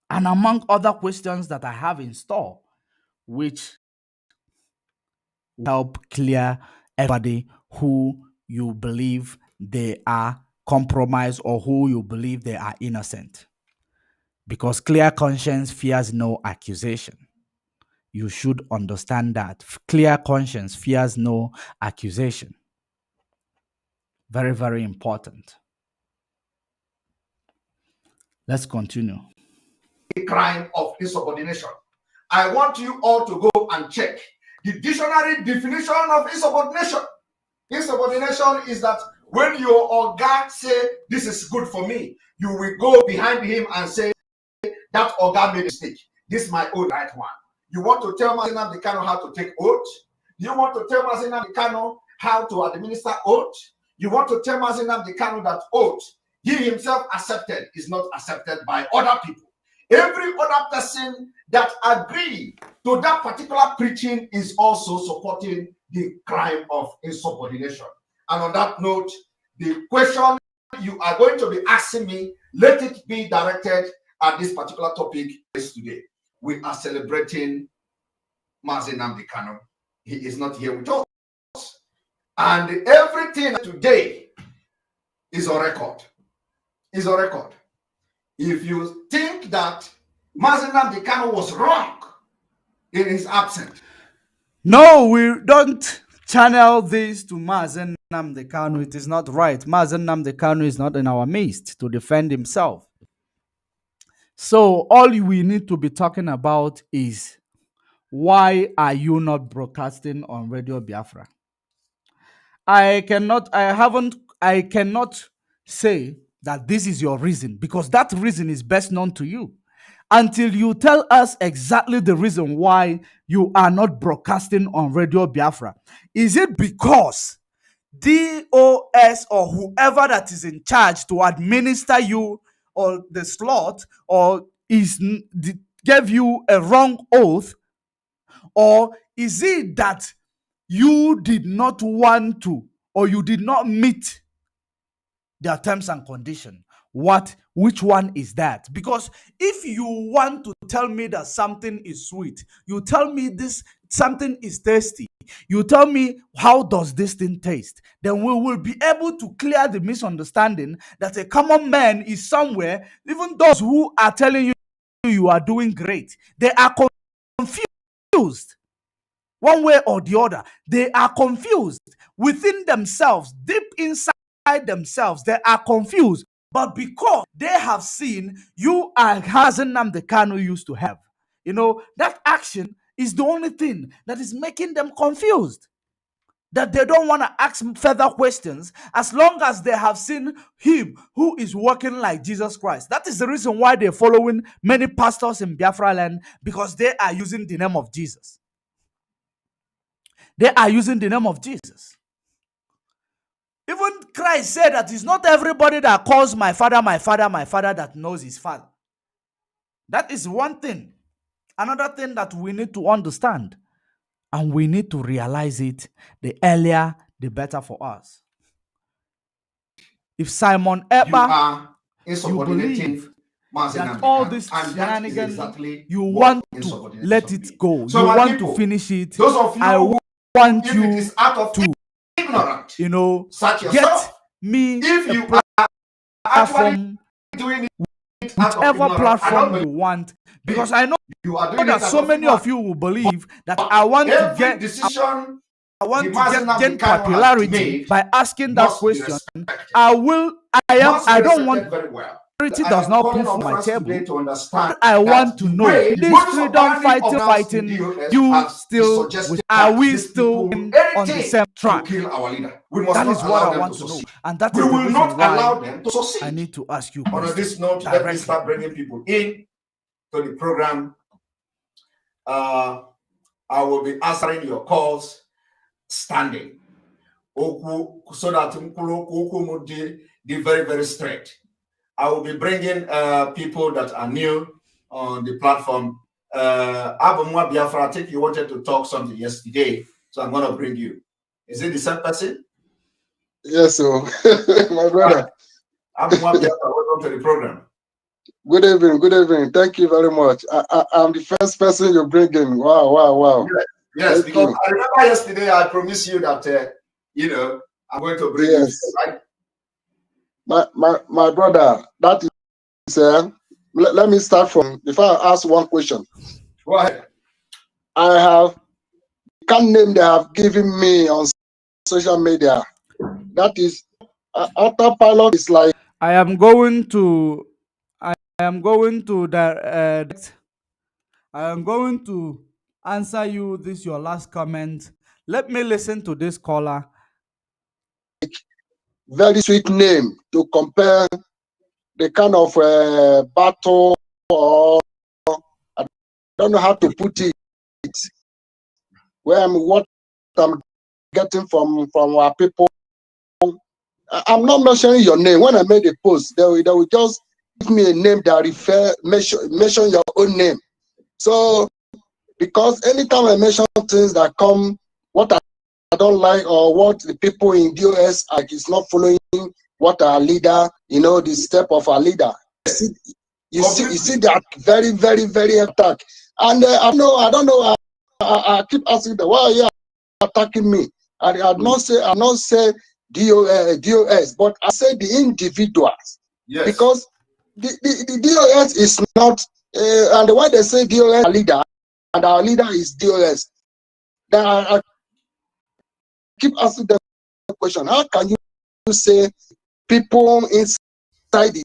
And among other questions that I have in store, which will help clear everybody who you believe they are compromised or who you believe they are innocent. Because clear conscience fears no accusation. You should understand that. Clear conscience fears no accusation. Very, very important. Let's continue. The crime of insubordination. I want you all to go and check the dictionary definition of insubordination. Insubordination is that when your oga say this is good for me, you will go behind him and say that oga made a mistake. This is my own right one. You want to tell Mazen Nnamdi Kanu how to take oath? You want to tell Mazen Nnamdi Kanu how to administer oath? You want to tell Mazen Nnamdi Kanu that oath he himself accepted is not accepted by other people. Every other person that agree to that particular preaching is also supporting the crime of insubordination. And on that note, the question you are going to be asking me, let it be directed at this particular topic today. We are celebrating Mazen Nnamdi Kanu. He is not here with us. And everything today is on record. Is on record. If you think that Mazen Nnamdi Kanu was wrong in his absence. No, we don't channel this to Mazen Nnamdi Kanu. It is not right. Mazen Nnamdi Kanu is not in our midst to defend himself. So all we need to be talking about is, why are you not broadcasting on Radio Biafra? I cannot say that this is your reason, because that reason is best known to you. until you tell us exactly the reason why you are not broadcasting on Radio Biafra. Is it because DOS or whoever that is in charge to administer you or the slot or gave you a wrong oath, or is it that you did not want to or you did not meet their terms and conditions? Which one is that? Because if you want to tell me that something is sweet, you tell me this something is tasty, you tell me how does this thing taste, then we will be able to clear the misunderstanding that a common man is somewhere. Even those who are telling you you are doing great, they are confused one way or the other. They are confused within themselves, deep inside themselves. They are confused, but because they have seen you are Hazen Nnamdi Kanu used to have, that action is the only thing that is making them confused. That they don't want to ask further questions as long as they have seen him who is working like Jesus Christ. That is the reason why they're following many pastors in Biafra land, because they are using the name of Jesus. They are using the name of Jesus. Even Christ said that it's not everybody that calls my father, my father, my father that knows his father. That is one thing. Another thing that we need to understand, and we need to realize it, the earlier, the better for us. If Simon Ekpa, you believe that all this shenanigans, you want to let it go, you want to finish it, I want you to get me a platform, whichever platform you want, because I know that so many of you will believe that I want to gain popularity by asking that question. I don't want authority does not prove on my table. I want to know this freedom fighting. You still, are we still on the same track? That is what I want to know, and that is the reason why I need to ask you. On this note, let me start bringing people in to the program. I will be answering your calls standing, so that be very, very straight. I will be bringing people that are new on the platform. Abumwa Biafra, I think you wanted to talk something yesterday, so I'm going to bring you. Is it the same person? Yes, so my brother. Abumwa Biafra, welcome to the program. Good evening, good evening. Thank you very much. I'm the first person you bring in. Wow. Yes, because I remember yesterday I promised you that, I'm going to bring you, right? My brother, that is, let me start from, if I ask one question. Go ahead. I have, can't name they have given me on social media. That is, autopilot is like. I am going to answer you this your last comment. Let me listen to this caller. Very sweet name to compare the kind of battle, or I don't know how to put it, what I'm getting from our people. I'm not mentioning your name. When I made a post, they will just give me a name that mention your own name. So, because anytime I mention things that come, what I don't like, or what the people in DOS is not following what our leader, the step of our leader. You see that very, very, very attack. And I don't know. I keep asking them, why are you attacking me? I not say DOS, but I say the individuals. Yes. Because the DOS is not, and when they say DOS leader, and our leader is DOS, then I keep asking them the question, how can you say people inside the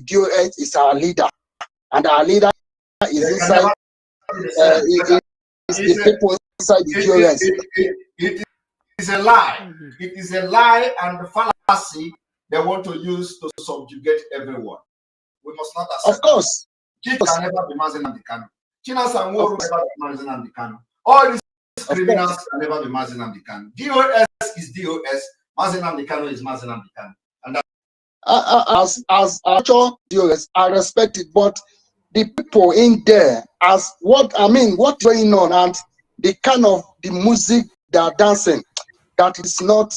DOS is our leader, and our leader is inside the people inside the DOS? It is a lie. It is a lie and the fallacy they want to use to subjugate everyone. We must not accept. Of course. Chike can never be Mazi Nnamdi Kanu. Chinasa Nworu can never be Mazi Nnamdi Kanu. All these criminals can never be Mazi Nnamdi Kanu. DOS is DOS. Mazi Nnamdi Kanu is Mazi Nnamdi Kanu. And as actual DOS, I respect it, but the people in there, what's going on, and the kind of the music they are dancing, that is not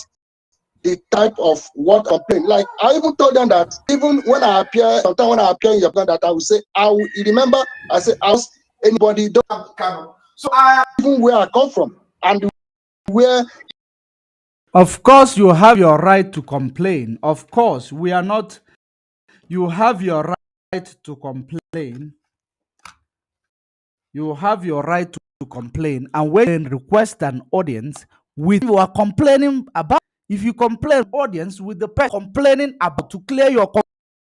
the type of what I'm playing. Like, I even told them that even when I appear, sometimes when I appear in your plan, that I will say, you remember, I say, ask anybody, don't come. So even where I come from, and where. Of course, you have your right to complain. Of course, we are not. You have your right to complain. You have your right to complain. And when you request an audience with you are complaining about, if you complain audience with the person complaining about to clear your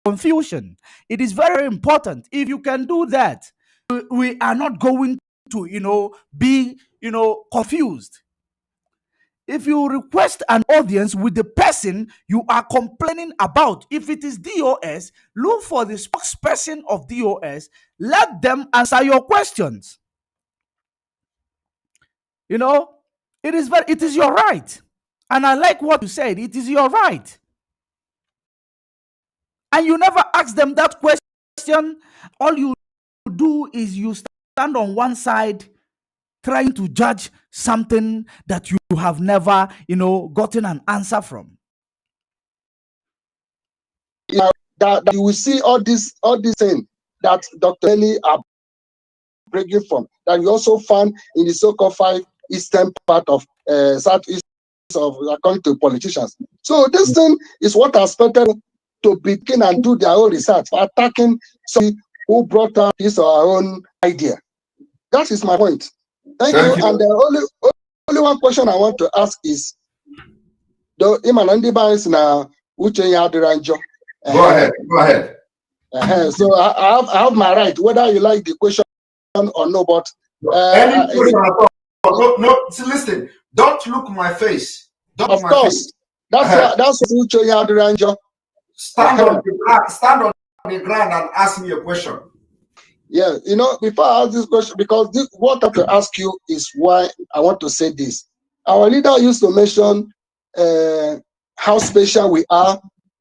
confusion, it is very important. If you can do that, we are not going to, be, confused. If you request an audience with the person you are complaining about, if it is DOS, look for the spokesperson of DOS, let them answer your questions. It is your right. And I like what you said. It is your right. And you never ask them that question. All you do is you stand on one side trying to judge something that you have never, gotten an answer from. That you will see all this thing that Dr. Eli are breaking from, that you also found in the so-called 5 eastern part of southeast of, according to politicians. So this thing is what I expected to begin and do their own research, attacking somebody who brought out this or our own idea. That is my point. Thank you. And the only one question I want to ask is, though Imanandi na Uchenya Adiranjo. Go ahead. So I have my right, whether you like the question or no, but any question at all. No, listen, don't look my face. Of course. That's Uchenya Adiranjo. Stand on the ground and ask me a question. Yeah, before I ask this question, because what I have to ask you is why I want to say this. Our leader used to mention how special we are.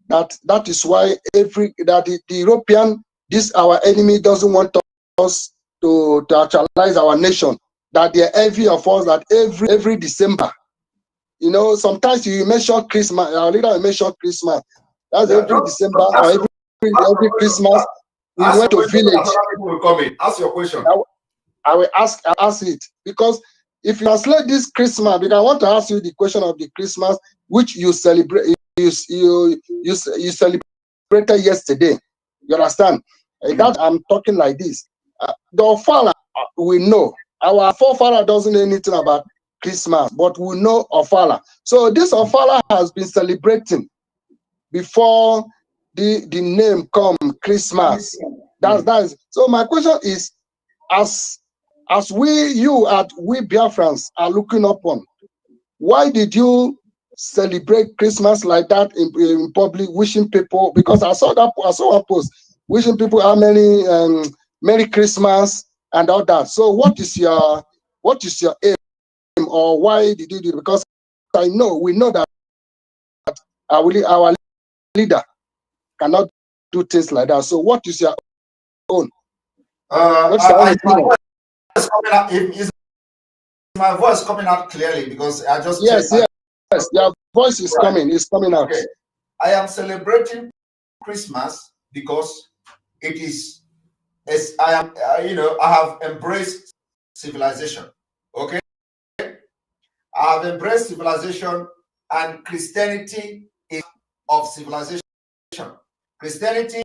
That is why the European, our enemy, doesn't want us to actualize our nation. That they are envy of us. That every December, sometimes you mention Christmas. Our leader will mention Christmas. That's every December or every Christmas. We went to village. Will come in. Ask your question. I will ask it, because if you translate this Christmas, because I want to ask you the question of the Christmas which you celebrate. You celebrated yesterday. You understand? That I'm talking like this. The Ofala, we know. Our forefather doesn't know anything about Christmas, but we know Ofala. So this Ofala has been celebrating before the name come Christmas. That's so my question is, as we Biafrans are looking upon, why did you celebrate Christmas like that in public, wishing people? Because I saw a post wishing people how many Merry Christmas and all that. So what is your aim, or why did you do it? Because we know that our leader cannot do things like that. So what is your own? Is my voice coming out clearly? Because I just yes, your voice is coming. It's coming out. Okay. I am celebrating Christmas because it is, as I am, I have embraced civilization. Okay, I have embraced civilization, and Christianity is of civilization. Christianity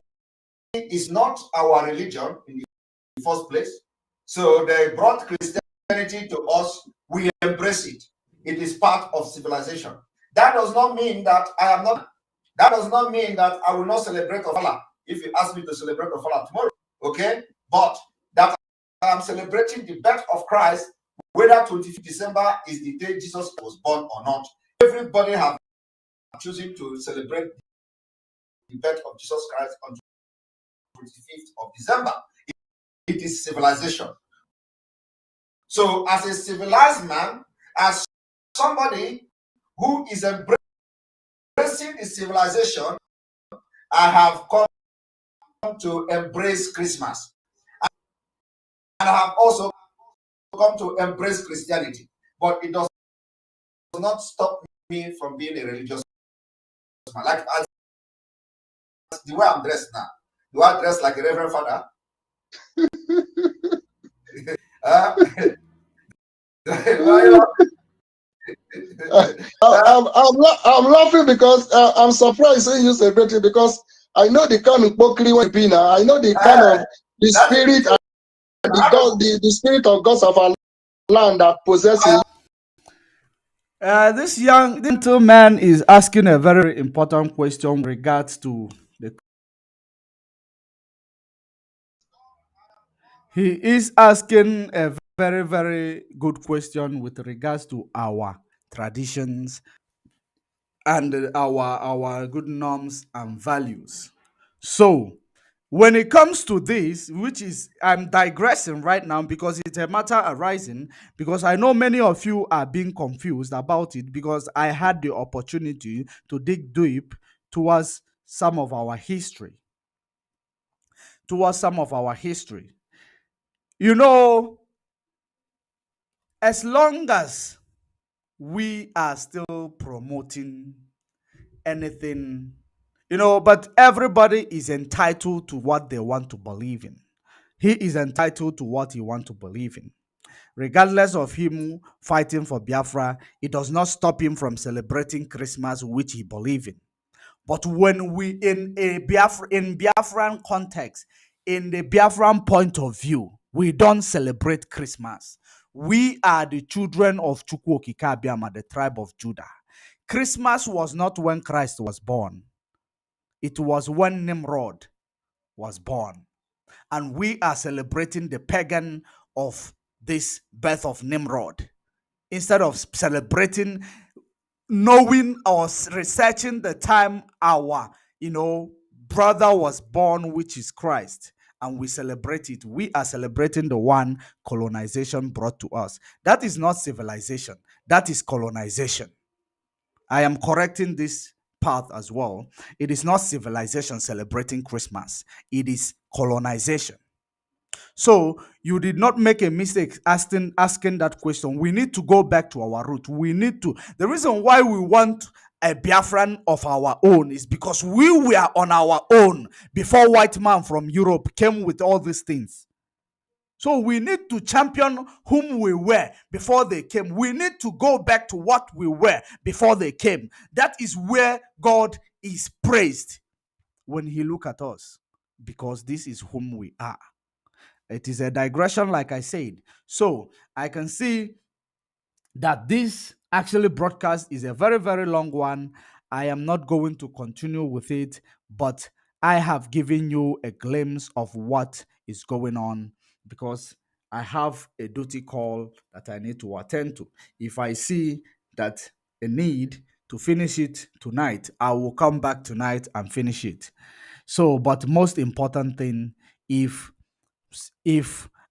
is not our religion in the first place. So they brought Christianity to us. We embrace it. It is part of civilization. That does not mean that I am not. That does not mean that I will not celebrate Ofala if you ask me to celebrate Ofala tomorrow. Okay, but that I am celebrating the birth of Christ, whether 25th December is the day Jesus was born or not. Everybody have chosen to celebrate the birth of Jesus Christ on 25th of December. it is civilization. So, as a civilized man, as somebody who is embracing the civilization, I have come to embrace Christmas. And I have also come to embrace Christianity. But it does not stop me from being a religious man. Like the way I'm dressed now. Do I dress like a reverend father? I'm laughing because I'm surprised when you celebrate it, because I know the kind of pokeri when you be now. I know the kind of the spirit and the spirit of gods of our land that possesses. This young gentleman is asking a very important question with regards to the. He is asking a very, very good question with regards to our traditions and our good norms and values. So, when it comes to this, which is I'm digressing right now because it's a matter arising, because I know many of you are being confused about it, because I had the opportunity to dig deep towards some of our history. Towards some of our history. You know, as long as we are still promoting anything, but everybody is entitled to what they want to believe in. He is entitled to what he wants to believe in. Regardless of him fighting for Biafra, it does not stop him from celebrating Christmas, which he believes in. But when we in Biafran context, in the Biafran point of view, we don't celebrate Christmas. We are the children of Chukwu Okike Abiama, the tribe of Judah. Christmas was not when Christ was born. It was when Nimrod was born. And we are celebrating the pagan of this birth of Nimrod. Instead of celebrating, knowing or researching the time our brother was born, which is Christ, and we celebrate it. We are celebrating the one colonization brought to us. That is not civilization, that is colonization. I am correcting this path as well. It is not civilization celebrating Christmas, it is colonization. So you did not make a mistake asking that question. We need to go back to our root. We need to. The reason why we want a Biafran of our own is because we were on our own before white man from Europe came with all these things. So we need to champion whom we were before they came. We need to go back to what we were before they came. That is where God is praised when he look at us, because this is whom we are. It is a digression, like I said. So I can see that this actually broadcast is a very, very long one. I am not going to continue with it, but I have given you a glimpse of what is going on, because I have a duty call that I need to attend to. If I see that a need to finish it tonight, I will come back tonight and finish it. So, but most important thing, if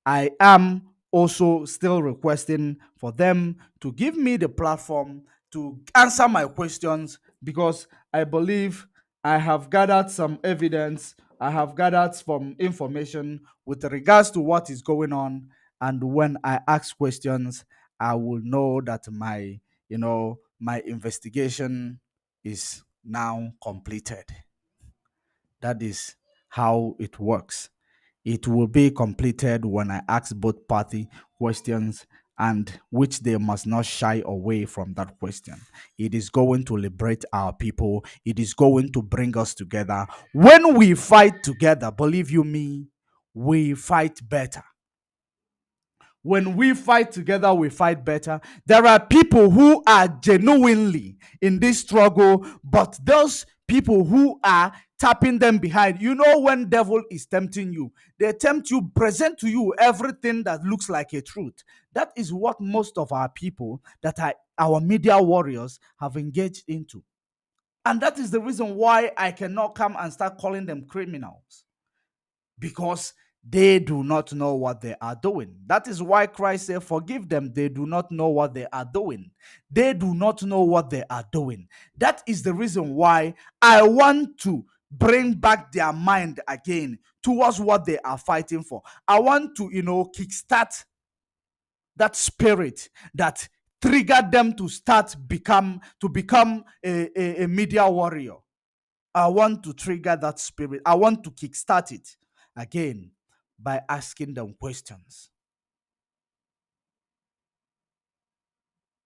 I am also still requesting for them to give me the platform to answer my questions, because I believe I have gathered some evidence, I have gathered some information with regards to what is going on, and when I ask questions, I will know that my investigation is now completed. That is how it works. It will be completed when I ask both party questions, and which they must not shy away from that question. It is going to liberate our people. It is going to bring us together. When we fight together, believe you me, we fight better. When we fight together, we fight better. There are people who are genuinely in this struggle, but those people who are tapping them behind. When devil is tempting you, they tempt you, present to you everything that looks like a truth. That is what most of our people, that are our media warriors, have engaged into. And that is the reason why I cannot come and start calling them criminals, because They do not know what they are doing. That is why Christ said, forgive them. They do not know what they are doing. They do not know what they are doing. That is the reason why I want to bring back their mind again towards what they are fighting for. I want to, kickstart that spirit that triggered them to become a media warrior. I want to trigger that spirit. I want to kickstart it again by asking them questions.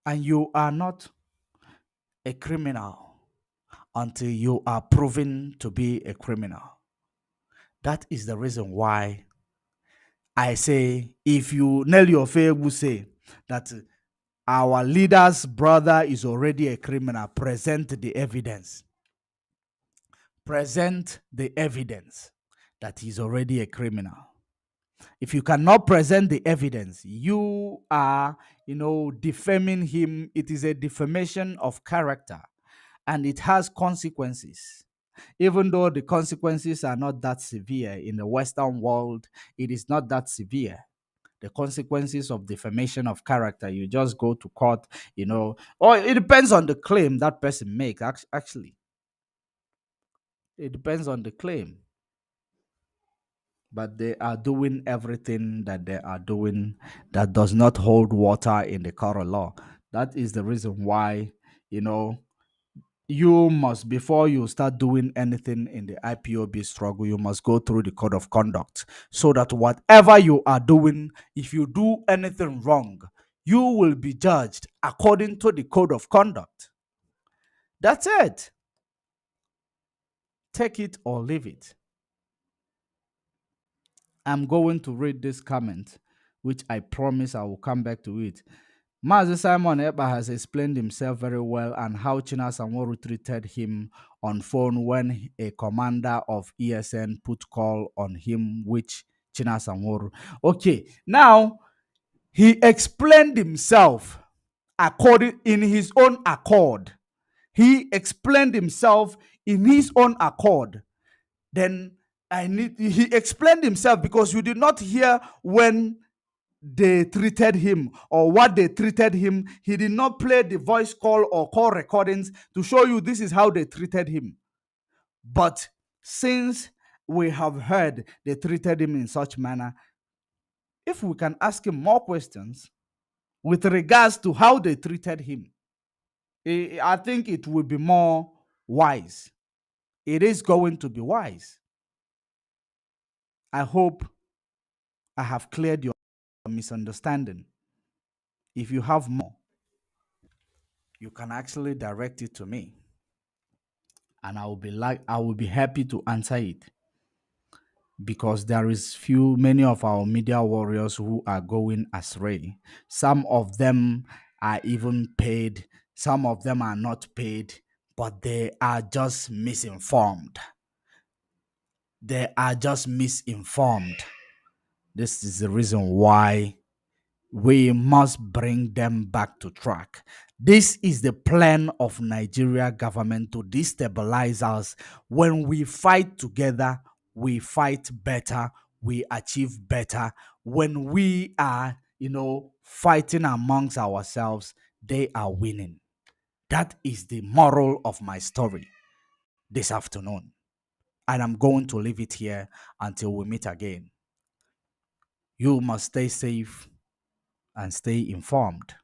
And you are not a criminal until you are proven to be a criminal. That is the reason why I say, if you Nelly Ofe will say that our leader's brother is already a criminal, present the evidence. Present the evidence that he's already a criminal. If you cannot present the evidence, you are, defaming him. It is a defamation of character and it has consequences. Even though the consequences are not that severe in the Western world, it is not that severe. The consequences of defamation of character, you just go to court, or it depends on the claim that person makes. Actually, it depends on the claim. But they are doing everything that they are doing that does not hold water in the court of law. That is the reason why, you must, before you start doing anything in the IPOB struggle, you must go through the code of conduct so that whatever you are doing, if you do anything wrong, you will be judged according to the code of conduct. That's it. Take it or leave it. I'm going to read this comment, which I promise I will come back to it. Mazi Simon Ekpa has explained himself very well and how China Sanworu treated him on phone when a commander of ESN put call on him, which China Sanworu. Okay, now he explained himself in his own accord. He explained himself in his own accord. Then he explained himself because you did not hear when they treated him or what they treated him. He did not play the voice call or call recordings to show you this is how they treated him. But since we have heard they treated him in such manner, if we can ask him more questions with regards to how they treated him, I think it will be more wise. It is going to be wise. I hope I have cleared your misunderstanding. If you have more, you can actually direct it to me, and I will be happy to answer it, because there is many of our media warriors who are going astray. Some of them are even paid, some of them are not paid, but they are just misinformed. They are just misinformed. This is the reason why we must bring them back to track. This is the plan of Nigeria government to destabilize us. When we fight together, we fight better, we achieve better. When we are, fighting amongst ourselves, they are winning. That is the moral of my story this afternoon. And I'm going to leave it here until we meet again. You must stay safe and stay informed.